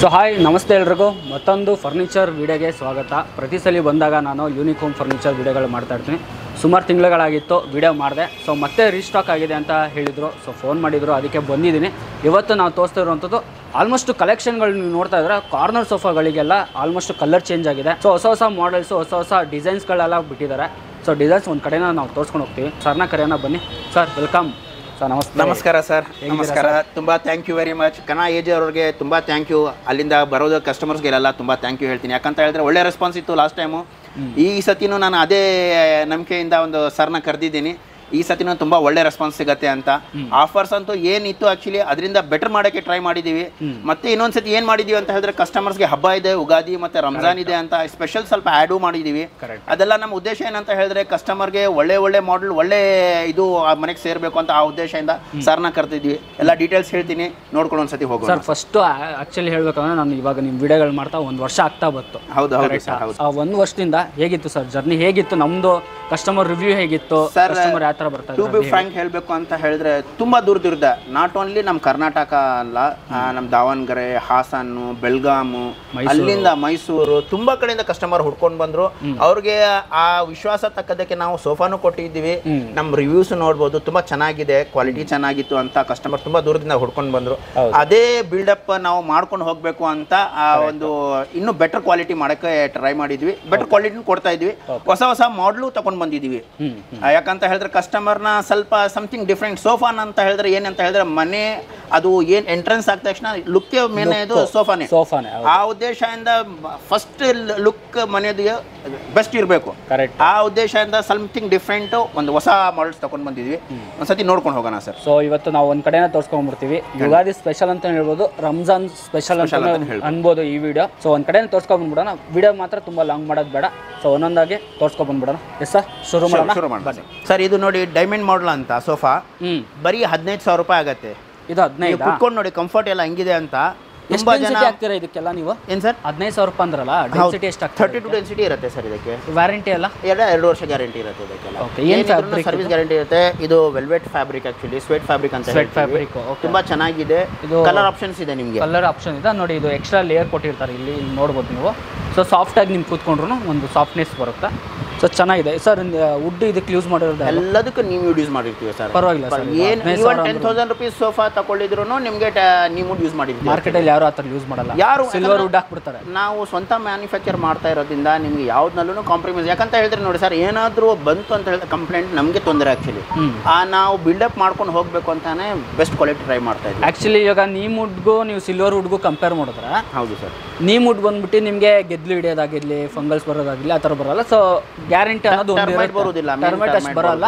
So hi ನಮಸ್ತೆ ಎಲ್ರಿಗೂ ಮತ್ತೊಂದು ಫರ್ನಿಚರ್ ವಿಡಿಯೋಗೆ ಸ್ವಾಗತ. ಪ್ರತಿ ಸಲ ಬಂದಾಗ ನಾನು ಯೂನಿಕ್ ಹೋಮ್ ಫರ್ನಿಚರ್ ವಿಡಿಯೋಗಳು ಮಾಡ್ತಾ ಇರ್ತೀನಿ. ಸುಮಾರು ತಿಂಗಳುಗಳಾಗಿತ್ತು ವಿಡಿಯೋ ಮಾಡಿದೆ. ಸೊ ಮತ್ತೆ ರೀಸ್ಟಾಕ್ ಆಗಿದೆ ಅಂತ ಹೇಳಿದರು. ಸೊ ಫೋನ್ ಮಾಡಿದರು, ಅದಕ್ಕೆ ಬಂದಿದ್ದೀನಿ. ಇವತ್ತು ನಾವು ತೋರಿಸ್ತಾ ಇರುವಂಥದ್ದು ಆಲ್ಮೋಸ್ಟ್ ಕಲೆಕ್ಷನ್ಗಳು ನೀವು ನೋಡ್ತಾ ಇದ್ರೆ ಕಾರ್ನರ್ ಸೋಫಾಗಳಿಗೆಲ್ಲ ಆಲ್ಮೋಸ್ಟ್ ಕಲರ್ ಚೇಂಜ್ ಆಗಿದೆ. ಸೊ ಹೊಸ ಮಾಡೆಲ್ಸು ಹೊಸ ಡಿಸೈನ್ಸ್ಗಳೆಲ್ಲ ಬಿಟ್ಟಿದ್ದಾರೆ. ಸೊ ಡಿಸೈನ್ಸ್ ಒಂದು ಕಡೆನ ನಾವು ತೋರಿಸ್ಕೊಂಡು ಹೋಗ್ತೀವಿ. ಸರ್ನ ಕರೆಯೋಣ ಬನ್ನಿ. Sir welcome. ಸರ್ ನಮಸ್ಕಾರ ಸರ್. ನಮಸ್ಕಾರ. ತುಂಬ ಥ್ಯಾಂಕ್ ಯು ವೆರಿ ಮಚ್. ಕನಾ ಏಜ್ ಅವ್ರಿಗೆ ತುಂಬ ಥ್ಯಾಂಕ್ ಯು. ಅಲ್ಲಿಂದ ಬರೋದು ಕಸ್ಟಮರ್ಸ್ಗೆಲ್ಲ ತುಂಬ ಥ್ಯಾಂಕ್ ಯು ಹೇಳ್ತೀನಿ. ಯಾಕಂತ ಹೇಳಿದ್ರೆ ಒಳ್ಳೆ ರೆಸ್ಪಾನ್ಸ್ ಇತ್ತು ಲಾಸ್ಟ್ ಟೈಮು. ಈ ಸತಿನೂ ನಾನು ಅದೇ ನಂಬಿಕೆಯಿಂದ ಒಂದು ಸರ್ನ ಕರೆದಿದ್ದೀನಿ. ಈ ಸತಿನೂ ತುಂಬ ಒಳ್ಳೆ ರೆಸ್ಪಾನ್ಸ್ ಸಿಗುತ್ತೆ ಅಂತ. ಆಫರ್ಸ್ ಅಂತೂ ಏನಿತ್ತು ಆ್ಯಕ್ಚುಲಿ ಅದರಿಂದ ಬೆಟರ್ ಮಾಡೋಕ್ಕೆ ಟ್ರೈ ಮಾಡಿದ್ದೀವಿ. ಮತ್ತೆ ಇನ್ನೊಂದ್ಸತಿ ಏನು ಮಾಡಿದ್ದೀವಿ ಅಂತ ಹೇಳಿದ್ರೆ ಕಸ್ಟಮರ್ಸ್ಗೆ ಹಬ್ಬ ಇದೆ, ಉಗಾದಿ ಮತ್ತು ರಂಜಾನ್ ಇದೆ ಅಂತ ಸ್ಪೆಷಲ್ ಸ್ವಲ್ಪ ಆ್ಯಡು ಮಾಡಿದ್ದೀವಿ. ಅದೆಲ್ಲ ನಮ್ಮ ಉದ್ದೇಶ ಏನಂತ ಹೇಳಿದ್ರೆ ಕಸ್ಟಮರ್ಗೆ ಒಳ್ಳೆ ಮಾಡೆಲ್ ಒಳ್ಳೆ ಇದು ಮನೆಗೆ ಸೇರಬೇಕು ಅಂತ ಆ ಉದ್ದೇಶದಿಂದ ಸರ್ನ ಕರೆದಿದ್ವಿ. ಎಲ್ಲ ಡೀಟೇಲ್ಸ್ ಹೇಳ್ತೀನಿ, ನೋಡ್ಕೊಂಡು ಒಂದ್ಸತಿ ಹೋಗೋಣ. ಸರ್ ಫಸ್ಟ್ ಆ್ಯಕ್ಚುಲಿ ಹೇಳ್ಬೇಕಂದ್ರೆ ನಾನು ಇವಾಗ ನಿಮ್ಮ ವಿಡಿಯೋಗಳು ಮಾಡ್ತಾ 1 ವರ್ಷ ಆಗ್ತಾ ಬಂತು. ಹೌದು. ಆ 1 ವರ್ಷದಿಂದ ಹೇಗಿತ್ತು ಸರ್ ಜರ್ನಿ? ಹೇಗಿತ್ತು ನಮ್ಮದು ಕಸ್ಟಮರ್ ರಿವ್ಯೂ ಹೇಗಿತ್ತು? ಕಸ್ಟಮರ್ ಯಾವ ಥರ ಬರ್ತಾರೆ? ಟು ಬಿ ಫ್ರಾಂಕ್ ಹೇಳಬೇಕು ಅಂತ ಹೇಳಿದ್ರೆ ತುಂಬ ದೂರದ ನಾಟ್ ಓನ್ಲಿ ನಮ್ಮ ಕರ್ನಾಟಕ ಅಲ್ಲ, ನಮ್ಮ ದಾವಣಗೆರೆ, ಹಾಸನ್ನು, ಬೆಳಗಾಮು, ಅಲ್ಲಿಂದ ಮೈಸೂರು ತುಂಬ ಕಡೆಯಿಂದ ಕಸ್ಟಮರ್ ಹುಡ್ಕೊಂಡು ಬಂದ್ರು. ಅವ್ರಿಗೆ ಆ ವಿಶ್ವಾಸ ತಕ್ಕದಕ್ಕೆ ನಾವು ಸೋಫಾನು ಕೊಟ್ಟಿದ್ದೀವಿ. ನಮ್ಮ ರಿವ್ಯೂಸ್ ನೋಡ್ಬೋದು, ತುಂಬಾ ಚೆನ್ನಾಗಿದೆ, ಕ್ವಾಲಿಟಿ ಚೆನ್ನಾಗಿತ್ತು ಅಂತ ಕಸ್ಟಮರ್ ತುಂಬಾ ದೂರದಿಂದ ಹುಡ್ಕೊಂಡು ಬಂದ್ರು. ಅದೇ ಬಿಲ್ಡಪ್ ನಾವು ಮಾಡ್ಕೊಂಡು ಹೋಗ್ಬೇಕು ಅಂತ ಒಂದು ಇನ್ನೂ ಬೆಟರ್ ಕ್ವಾಲಿಟಿ ಮಾಡಕ್ಕೆ ಟ್ರೈ ಮಾಡಿದ್ವಿ. ಬೆಟರ್ ಕ್ವಾಲಿಟಿ ಕೊಡ್ತಾ ಇದ್ವಿ. ಹೊಸ ಮಾಡೆಲು ತಗೊಂಡ್ ಬಂದಿದ್ದೀವಿ. ಯಾಕಂತ ಹೇಳಿದ್ರೆ ಕಸ್ಟಮರ್ನ ಸ್ವಲ್ಪ ಸಮಥಿಂಗ್ ಡಿಫ್ರೆಂಟ್. ಸೋಫಾನ್ ಅಂತ ಹೇಳಿದ್ರೆ ಏನಂತ ಹೇಳಿದ್ರೆ ಮನೆ ಅದು ಏನ್ ಎಂಟ್ರೆನ್ಸ್ ಆದ ತಕ್ಷಣ ಲುಕ್ ಮೇನ್ ಇದು ಸೋಫಾನೇ. ಆ ಉದ್ದೇಶದಿಂದ ಫಸ್ಟ್ ಲುಕ್ ಮನೆದು ಬೆಸ್ಟ್ ಇರಬೇಕು. ಆ ಉದ್ದೇಶದಿಂದ ಸಮಥಿಂಗ್ ಡಿಫ್ರೆಂಟ್ ಒಂದು ಹೊಸ ಮಾಡೆಲ್ಸ್ ತಗೊಂಡ್ ಬಂದಿದ್ವಿ. ಒಂದ್ಸತಿ ನೋಡ್ಕೊಂಡು ಹೋಗೋಣ ಸರ್. ಸೊ ಇವತ್ತು ನಾವು ಒಂದ್ ಕಡೆನ ತೋರ್ಸ್ಕೊಂಡ್ಬಿಡ್ತೀವಿ. ಯುಗಾದಿ ಸ್ಪೆಷಲ್ ಅಂತ ಹೇಳ್ಬೋದು, ರಂಜಾನ್ ಸ್ಪೆಷಲ್ ಅಂತ ಅನ್ಬೋದು ಈ ವಿಡಿಯೋ. ಸೊ ಒಂದ್ ಕಡೆ ತೋರ್ಸ್ಕೊಂಡ್ ಬಂದ್ಬಿಡೋಣ. ವಿಡಿಯೋ ಮಾತ್ರ ತುಂಬಾ ಲಾಂಗ್ ಮಾಡೋದು ಬೇಡ. ಸೊ ಒಂದೊಂದಾಗಿ ತೋರ್ಸ್ಕೊಂಡ್ ಬಂದ್ಬಿಡೋಣ. ಎಸ್ ಸರ್, ಶುರು ಮಾಡೋಣ. ಸರ್ ಇದು ನೋಡಿ ಡೈಮಂಡ್ ಮಾಡೆಲ್ ಅಂತ ಸೋಫಾ ಬರೀ 15,000 ರೂಪಾಯಿ ಆಗತ್ತೆ. ಇದು 15 ಕುತ್ಕೊಂಡು ನೋಡಿ ಕಂಫರ್ಟ್ ಎಲ್ಲ ಹೆಂಗಿದೆ ಅಂತ. ತುಂಬಾ ಜನ ಆಗ್ತೀರಾ ಇದಕ್ಕೆಲ್ಲ ನೀವು? ಏನ್ ಸರ್ 15,000 ರೂಪಾಯಿ ಅಂದ್ರಲ್ಲ, ಡೆನ್ಸಿಟಿ ಎಷ್ಟು ಆಗ್ತದೆ? 32 ಡೆನ್ಸಿಟಿ ಇರುತ್ತೆ ಸರ್. ಇದಕ್ಕೆ ವ್ಯಾರಂಟಿ ಎಲ್ಲ 2 ವರ್ಷ ಗ್ಯಾರಂಟಿ ಇರುತ್ತೆ. ಇದಕ್ಕೆಲ್ಲ ಸರ್ವಿಸ್ ಗ್ಯಾರಂಟಿ ಇರುತ್ತೆ. ಇದು velvet fabric, actually sweat fabric ಅಂತ. ಸ್ವೆಟ್ ಫ್ಯಾಬ್ರಿಕ್ ತುಂಬಾ ಚೆನ್ನಾಗಿದೆ. ಇದು ಕಲರ್ ಆಪ್ಷನ್ಸ್ ಇದೆ ನಿಮಗೆ. ಕಲರ್ ಆಪ್ಷನ್ ಇದೆ ನೋಡಿ. ಇದು ಎಕ್ಸ್ಟ್ರಾ ಲೇಯರ್ ಕೊಟ್ಟಿರ್ತಾರೆ ಇಲ್ಲಿ ನೋಡ್ಬೋದು ನೀವು. ಸೊ ಸಾಫ್ಟ್ ಆಗಿ ನಿಮ್ಗೆ ಕೂತ್ಕೊಂಡ್ರು ಒಂದು ಸಾಫ್ಟ್ನೆಸ್ ಬರುತ್ತೆ. ಸೊ ಚೆನ್ನಾಗಿದೆ ಸರ್. ವುಡ್ ಇದಕ್ಕೆ ಯೂಸ್ ಮಾಡಿರೋದು ಎಲ್ಲದಕ್ಕೂ ನೀವು ಯೂಸ್ ಮಾಡಿರ್ತೀವಿ ಸರ್. ಪರವಾಗಿಲ್ಲ ಸರ್. ಏನು 10,000 ರೂಪೀಸ್ ಸೋಫಾ ತಗೊಂಡಿದ್ರು ನಿಮಗೆ ನೀವು ವುಡ್ ಯೂಸ್ ಮಾಡಿರ್ತೀವಿ. ಮಾರ್ಕೆಟಲ್ಲಿ ಯಾರು ಆ ಥರ ಯೂಸ್ ಮಾಡಲ್ಲ. ಯಾರು ಸಿಲ್ವರ್ ವುಡ್ ಹಾಕ್ಬಿಡ್ತಾರೆ. ನಾವು ಸ್ವಂತ ಮ್ಯಾನುಫ್ಯಾಕ್ಚರ್ ಮಾಡ್ತಾ ಇರೋದ್ರಿಂದ ನಿಮ್ಗೆ ಯಾವ್ದನ್ನೂ ಕಾಂಪ್ರಮೈಸ್. ಯಾಕಂತ ಹೇಳಿದ್ರೆ ನೋಡಿ ಸರ್, ಏನಾದರೂ ಬಂತು ಅಂತ ಹೇಳಿದ್ರೆ ಕಂಪ್ಲೇಂಟ್ ನಮಗೆ ತೊಂದರೆ. ಆ್ಯಕ್ಚುಲಿ ನಾವು ಬಿಲ್ಡಪ್ ಮಾಡ್ಕೊಂಡು ಹೋಗಬೇಕು ಅಂತಾನೆ ಬೆಸ್ಟ್ ಕ್ವಾಲಿಟಿ ಟ್ರೈ ಮಾಡ್ತಾ ಇದ್ದೀವಿ. ಆ್ಯಕ್ಚುಲಿ ಇವಾಗ ನೀಮ್ ವುಡ್ಗೂ ನೀವು ಸಿಲ್ವರ್ ವುಡ್ಗೂ ಕಂಪೇರ್ ಮಾಡಿದ್ರೆ, ಹೌದು ಸರ್, ನೀಮ್ ವುಡ್ ಬಂದ್ಬಿಟ್ಟು ನಿಮಗೆ ಗೆದ್ಲು ಹಿಡಿಯೋದಾಗಿರಲಿ, ಫಂಗಲ್ಸ್ ಬರೋದಾಗಿರಲಿ ಆ ಥರ ಬರಲ್ಲ. ಸೊ ಗ್ಯಾರಂಟಿ ಅನ್ನೋದು ಬರೋದಿಲ್ಲ, ಟರ್ಮೈಟ್ ಅಷ್ಟು ಬರಲ್ಲ.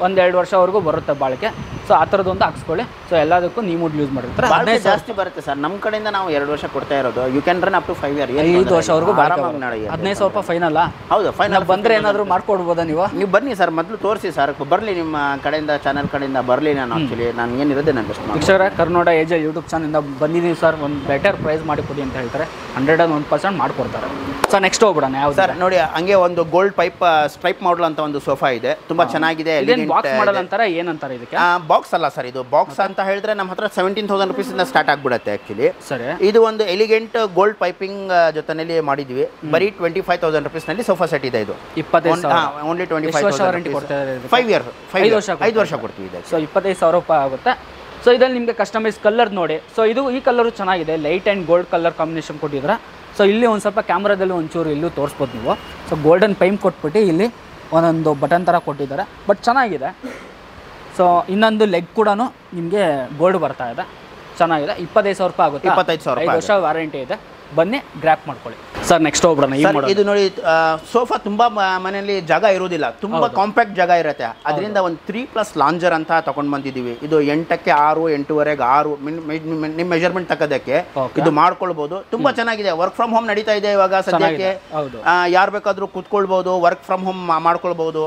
1-2 ವರ್ಷವರೆಗೂ ಬರುತ್ತೆ ಬಾಳಿಕೆ. ಸೊ ಆ ಥರದ್ದೊಂದು ಹಾಕ್ಸ್ಕೊಳ್ಳಿ. ಸೊ ಎಲ್ಲದಕ್ಕೂ ನೀವು ವುಡ್ ಯೂಸ್ ಮಾಡಿರ್ತಾರೆ. 15 ಜಾಸ್ತಿ ಬರುತ್ತೆ ಸರ್. ನಮ್ಮ ಕಡೆಯಿಂದ ನಾವು 2 ವರ್ಷ ಕೊಡ್ತಾ ಇರೋದು. You can run up to 5 year. 5 ವರ್ಷವರೆಗೂ 15,000 ರೂಪಾಯಿ ಫೈನಲ್. ಹೌದು, ಫೈನಲ್ ಬಂದರೆ ಏನಾದರೂ ಮಾಡ್ಕೊಡ್ಬೋದಾ ನೀವು? ನೀವು ಬನ್ನಿ ಸರ್, ಮೊದಲು ತೋರಿಸಿ ಸರ್. ಬರಲಿ ನಿಮ್ಮ ಕಡೆಯಿಂದ, ಚಾನಲ್ ಕಡೆಯಿಂದ ಬರಲಿ. ನಾನು ಆ್ಯಕ್ಚುಲಿ ನಾನು ಏನಿರೋದೆ ನಾನು ಬೆಸ್ಟ್ ವೀಕ್ಷಕರೇ, ಕರ್ನಾಡ ಏಜ್ ಯೂಟ್ಯೂಬ್ ಚಾನಲಿಂದ ಬಂದಿದ್ದೀನಿ ಸರ್. ಒಂದು ಬೆಟರ್ ಪ್ರೈಸ್ ಮಾಡಿಕೊಡಿ ಅಂತ ಹೇಳ್ತಾರೆ. 101% ಮಾಡಿಕೊಡ್ತಾರೆ. ಸೊ ನೆಕ್ಸ್ಟ್ ಹೋಗ್ಬಿಡೋಣ. ಯಾವ್ದು ಸರ್ ನೋಡಿ, ಹಂಗೆ ಒಂದು ಗೋಲ್ಡ್ ಪೈಪ್ ಸ್ಟ್ರೈಪ್ ಮಾಡೆಲ್ ಅಂತ ಒಂದು ಸೋಫಾ ಇದೆ. ತುಂಬಾ ಚೆನ್ನಾಗಿದೆ. ಬಾಕ್ಸ್ ಮಾಡಲ್ ಅಂತಾರೆ, ಏನಂತಾರೆ ಇದಕ್ಕೆ? ಬಾಕ್ಸ್ ಅಲ್ಲ ಸರ್, ಇದು ಬಾಕ್ಸ್ ಅಂತ ಹೇಳಿದ್ರೆ ನಮ್ಮ ಹತ್ರ 17,000 ರೂಪೀಸ್ ಇಂದ ಸ್ಟಾರ್ಟ್ ಆಗ್ಬಿಡುತ್ತೆ. ಆಕ್ಚುಲಿ ಸರಿ, ಇದು ಒಂದು ಎಲಿಗೆಂಟ್ ಗೋಲ್ಡ್ ಪೈಪಿಂಗ್ ಜೊತೆನಲ್ಲಿ ಮಾಡಿದ್ವಿ. ಬರೀ 25,000 ರೂಪೀಸ್ ನಲ್ಲಿ ಸೋಫಾ ಸೆಟ್ ಇದೆ. ಇದು 25,000 ಓನ್ಲಿ 25,000 5 ವರ್ಷ ಕೊಡ್ತೀವಿ. ಸೊ 25,000 ರೂಪಾಯಿ ಆಗುತ್ತೆ. ಸೊ ಇದ್ರಲ್ಲಿ ನಿಮಗೆ ಕಸ್ಟಮೈಸ್ ಕಲರ್ ನೋಡಿ. ಸೊ ಇದು ಈ ಕಲರು ಚೆನ್ನಾಗಿದೆ, light and gold colour combination ಕೊಟ್ಟಿದ್ರೆ. ಸೊ ಇಲ್ಲಿ ಒಂದು ಸ್ವಲ್ಪ ಕ್ಯಾಮ್ರಾದಲ್ಲಿ ಒಂಚೂರು ಇಲ್ಲೂ ತೋರಿಸ್ಬೋದು ನೀವು. ಸೊ ಗೋಲ್ಡನ್ ಪೈಪ್ ಕೊಟ್ಬಿಟ್ಟು ಇಲ್ಲಿ ಒಂದೊಂದು ಬಟನ್ ಥರ ಕೊಟ್ಟಿದ್ದಾರೆ. ಬಟ್ ಚೆನ್ನಾಗಿದೆ. ಸೊ ಇನ್ನೊಂದು ಲೆಗ್ ಕೂಡ ನಿಮಗೆ ಗೋಲ್ಡ್ ಬರ್ತಾ ಇದೆ. ಚೆನ್ನಾಗಿದೆ. 25,000 ರೂಪಾಯಿ ಆಗುತ್ತೆ. 25,000 5 ವರ್ಷ ವಾರಂಟಿ ಇದೆ. ಬನ್ನಿ ಗ್ರ್ಯಾಪ್ ಮಾಡ್ಕೊಳ್ಳಿ ಸರ್. ನೆಕ್ಸ್ಟ್ ಹೋಗ್ಬಿಡೋಣ. ಇದು ನೋಡಿ, ಸೋಫಾ ತುಂಬಾ ಮನೆಯಲ್ಲಿ ಜಾಗ ಇರೋದಿಲ್ಲ, ತುಂಬಾ ಕಾಂಪ್ಯಾಕ್ಟ್ ಜಾಗ ಇರುತ್ತೆ. ಅದರಿಂದ ಒಂದು 3+ ಲಾಂಜರ್ ಅಂತ ತಗೊಂಡ್ ಬಂದಿದ್ದೀವಿ. ಇದು 8ಕ್ಕೆ 6, 8ವರೆಗೆ 6 ನಿಮ್ಮ ಮೆಜರ್ಮೆಂಟ್ ತಕ್ಕದಕ್ಕೆ ಇದು ಮಾಡ್ಕೊಳ್ಬಹುದು. ತುಂಬಾ ಚೆನ್ನಾಗಿದೆ. ವರ್ಕ್ ಫ್ರಮ್ ಹೋಮ್ ನಡೀತಾ ಇದೆ ಇವಾಗ ಸದ್ಯಕ್ಕೆ. ಯಾರು ಬೇಕಾದ್ರೂ ಕೂತ್ಕೊಳ್ಬಹುದು, ವರ್ಕ್ ಫ್ರಮ್ ಹೋಮ್ ಮಾಡ್ಕೊಳ್ಬಹುದು.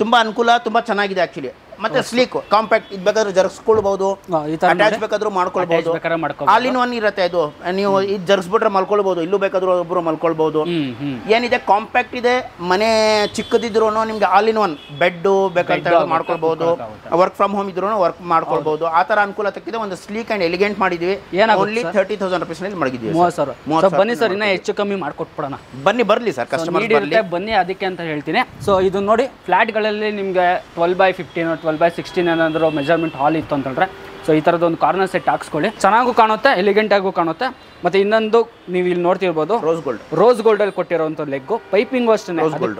ತುಂಬಾ ಅನುಕೂಲ, ತುಂಬಾ ಚೆನ್ನಾಗಿದೆ. ಆಕ್ಚುಲಿ ಮತ್ತೆ ಸ್ಲೀಕ್ ಕಾಂಪ್ಯಾಕ್ಟ್ ಇದು ಬೇಕಾದ್ರೆ ಜರ್ಸ್ಕೊಳ್ಬಹುದು, ಈ ತರ ಅಟ್ಯಾಚ್ ಬೇಕಾದ್ರೂ ಮಾಡ್ಕೊಳ್ಬಹುದು, ಬೇಕಾದ್ರೆ ಮಾಡ್ಕೊ ಆಲ್ ಇನ್ ಒನ್ ಇರುತ್ತೆ ಇದು. ನೀವು ಇದು ಜರ್ಸ್ಬಿಟ್ರೆ ಮಲ್ಕೊಳ್ಬಹುದು, ಇಲ್ಲೂ ಬೇಕಾದ್ರೂ ಒಬ್ರು ಮಲ್ಕೊಳ್ಬಹುದು. ಏನಿದೆ ಕಾಂಪ್ಯಾಕ್ಟ್ ಇದೆ, ಮನೆ ಚಿಕ್ಕದಿದ್ರು ನಿಮ್ಗೆ ಆಲ್ ಇನ್ ಒನ್ ಬೆಡ್ ಬೇಕಂತ ಮಾಡ್ಕೊಳ್ಬಹುದು, ವರ್ಕ್ ಫ್ರಮ್ ಹೋಮ್ ಇದ್ರು ವರ್ಕ್ ಮಾಡ್ಕೊಳ್ಬಹುದು. ಆ ತರ ಅನುಕೂಲತೆಗಿದೆ. ಒಂದು ಸ್ಲೀಕ್ ಅಂಡ್ ಎಲಿಗೆಂಟ್ ಮಾಡಿದ್ವಿ. ಓನ್ಲಿ 30,000 rupees ನಲ್ಲಿ ಮಡಗಿದ್ವಿ. 30,000. ಬನ್ನಿ ಸರ್, ಇನ್ನ ಹೆಚ್ಚು ಕಮ್ಮಿ ಮಾಡ್ಕೊಟ್ಬಿಡೋಣ. ಬರ್ಲಿ ಸರ್, ಕಸ್ಟಮರ್ ಬನ್ನಿ, ಅದಕ್ಕೆ ಅಂತ ಹೇಳ್ತೀನಿ. ಸೊ ಇದು ನೋಡಿ, ಫ್ಲಾಟ್ಗಳಲ್ಲಿ ನಿಮಗೆ 12x15 12x16 ಏನಾದರೂ ಮೆಜರ್ಮೆಂಟ್ ಹಾಲ್ ಇತ್ತು ಅಂತಂದ್ರೆ ಸೊ ಈ ಥರದೊಂದು ಕಾರ್ನರ್ ಸೆಟ್ ಹಾಕ್ಸ್ಕೊಳ್ಳಿ. ಚೆನ್ನಾಗೂ ಕಾಣುತ್ತೆ, ಎಲಿಗೆಂಟ್ ಆಗೂ ಕಾಣುತ್ತೆ. ಮತ್ತೆ ಇನ್ನೊಂದು ನೀವು ಇಲ್ಲಿ ನೋಡ್ತಿರ್ಬೋದು, ರೋಸ್ ಗೋಲ್ಡ್ ಅಲ್ಲಿ ಕೊಟ್ಟಿರೋಂಥ ಲೆಗ್ಗು, ಪೈಪಿಂಗ್ ಅಷ್ಟೇ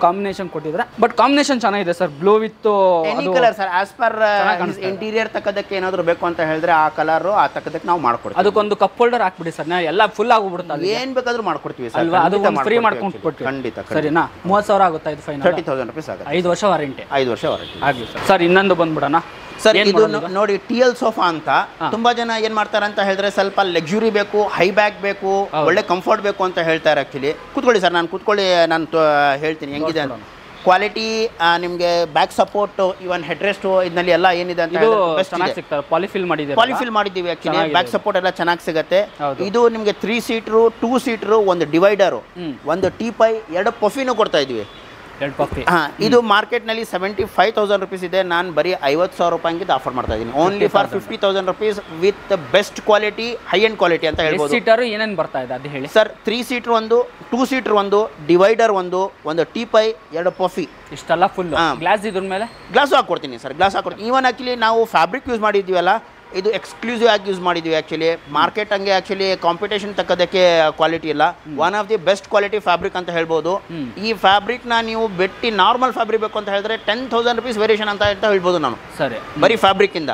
ಕಾಂಬಿನೇಷನ್ ಕೊಟ್ಟಿದ್ರೆ. ಬಟ್ ಕಾಂಬಿನೇಷನ್ ಚೆನ್ನಾಗಿದೆ sir, blue with colour sir. As per interior ತಕ್ಕದಕ್ಕೆ ಏನಾದ್ರು ಬೇಕು ಅಂತ ಹೇಳಿದ್ರೆ ಆ ಕಲರ್ ಆ ತಕ್ಕದಕ್ಕೆ ನಾವು ಮಾಡ್ಕೊಡ್ತೀವಿ. ಅದಕ್ಕೊಂದು ಕಪ್ ಹೋಲ್ಡರ್ ಹಾಕ್ಬಿಡಿ ಸರ್, ಎಲ್ಲ ಫುಲ್ ಆಗ್ಬಿಡುತ್ತೆ. ಏನ್ ಬೇಕಾದ್ರೂ ಮಾಡ್ಕೊಡ್ತೀವಿ ಸರ್, ಅಲ್ವಾ? ಅದು ಫ್ರೀ ಮಾಡ್ಕೊಂಡು ಕೊಡ್ತೀವಿ. ಖಂಡಿತ. ಸರಿನಾ? 30,000 ಆಗುತ್ತಾ ಇದು ಫೈನಲ್? 30,000 rupees ಆಗುತ್ತೆ. 5 ವರ್ಷ ವಾರಂಟಿ. 5 ವರ್ಷ ವಾರಂಟಿ ಆಗಲಿ ಸರ್. ಇನ್ನೊಂದು ಬಂದ್ಬಿಡೋಣ ಸರ್. ಇದು ನೋಡಿ TL ಸೋಫಾ ಅಂತ. ತುಂಬಾ ಜನ ಏನ್ ಮಾಡ್ತಾರೆ ಅಂತ ಹೇಳಿದ್ರೆ ಸ್ವಲ್ಪ ಲಕ್ಸುರಿ ಬೇಕು, ಹೈ ಬ್ಯಾಕ್ ಬೇಕು, ಒಳ್ಳೆ ಕಂಫರ್ಟ್ ಬೇಕು ಅಂತ ಹೇಳ್ತಾರೆ. ಆಕ್ಚುಲಿ ಕೂತ್ಕೊಳ್ಳಿ ಸರ್, ನಾನು ಹೇಳ್ತೀನಿ ಹೆಂಗಿದೆ ಅಂತ. ಕ್ವಾಲಿಟಿ ನಿಮಗೆ ಬ್ಯಾಕ್ ಸಪೋರ್ಟ್, ಇವನ್ ಹೆಡ್ ರೆಸ್ಟ್ ಇದರಲ್ಲಿ ಎಲ್ಲ ಏನಿದೆ ಅಂತ ಪಾಲಿಫಿಲ್ ಮಾಡಿದ್ದೀವಿ. ಆಕ್ಚುಲಿ ಬ್ಯಾಕ್ ಸಪೋರ್ಟ್ ಎಲ್ಲ ಚೆನ್ನಾಗಿ ಸಿಗುತ್ತೆ. ಇದು ನಿಮಗೆ 3 ಸೀಟರ್ 2 ಸೀಟರ್, ಒಂದು ಡಿವೈಡರ್, ಒಂದು ಟೀಪೈ, 2 ಪಫಿನೂ ಕೊಡ್ತಾ ಇದೀವಿ. ಇದು ಮಾರ್ಕೆಟ್ ನಲ್ಲಿ 75,000 rupees ಇದೆ. ನಾನು ಬರೀ 50,000 ರೂಪಾಯಿಗೆ ಆಫರ್ ಮಾಡ್ತಾ ಇದ್ದೀನಿ. Only for 50,000 rupees with best quality, high end quality ಅಂತ ಹೇಳ್ಬೋದು. ಸೀಟರ್ ಏನೇನು ಬರ್ತಾ ಇದೆ ಅದು ಹೇಳಿ ಸರ್. 3 ಸೀಟರ್ ಒಂದು, 2 ಸೀಟರ್ ಒಂದು, ಡಿವೈಡರ್ ಒಂದು ಟೀಪೈ, 2 ಪಫಿ, ಇಷ್ಟೆಲ್ಲ ಫುಲ್ ಗ್ಲಾಸ್. ಇದ್ರ ಮೇಲೆ ಗ್ಲಾಸ್ ಹಾಕೊಡ್ತೀನಿ ಸರ್, ಗ್ಲಾಸ್ ಹಾಕೊಡ್ತೀನಿ. ಇವನ್ ಆಕ್ಚುಲಿ ನಾವು ಫ್ಯಾಬ್ರಿಕ್ ಯೂಸ್ ಮಾಡಿದ್ವಲ್ಲ, ಇದು ಎಕ್ಸ್ಕ್ಲೂಸಿವ್ ಆಗಿ ಯೂಸ್ ಮಾಡಿದ್ವಿ. ಆ್ಯಕ್ಚುಲಿ ಮಾರ್ಕೆಟ್ ಹಂಗೆ ಆ್ಯಕ್ಚುಲಿ ಕಾಂಪಿಟೇಷನ್ ತಕ್ಕದಕ್ಕೆ ಕ್ವಾಲಿಟಿ ಇಲ್ಲ. One of the best quality fabric ಅಂತ ಹೇಳ್ಬೋದು. ಈ ಫ್ಯಾಬ್ರಿಕ್ನ ನೀವು ಬೆಟ್ಟಿ ನಾರ್ಮಲ್ ಫ್ಯಾಬ್ರಿಕ್ ಬೇಕು ಅಂತ ಹೇಳಿದ್ರೆ 10,000 rupees ವೇರಿಯೇಷನ್ ಅಂತ ಹೇಳ್ಬೋದು ನಾನು. ಸರಿ, ಬರೀ ಫ್ಯಾಬ್ರಿಕ್ ಇಂದ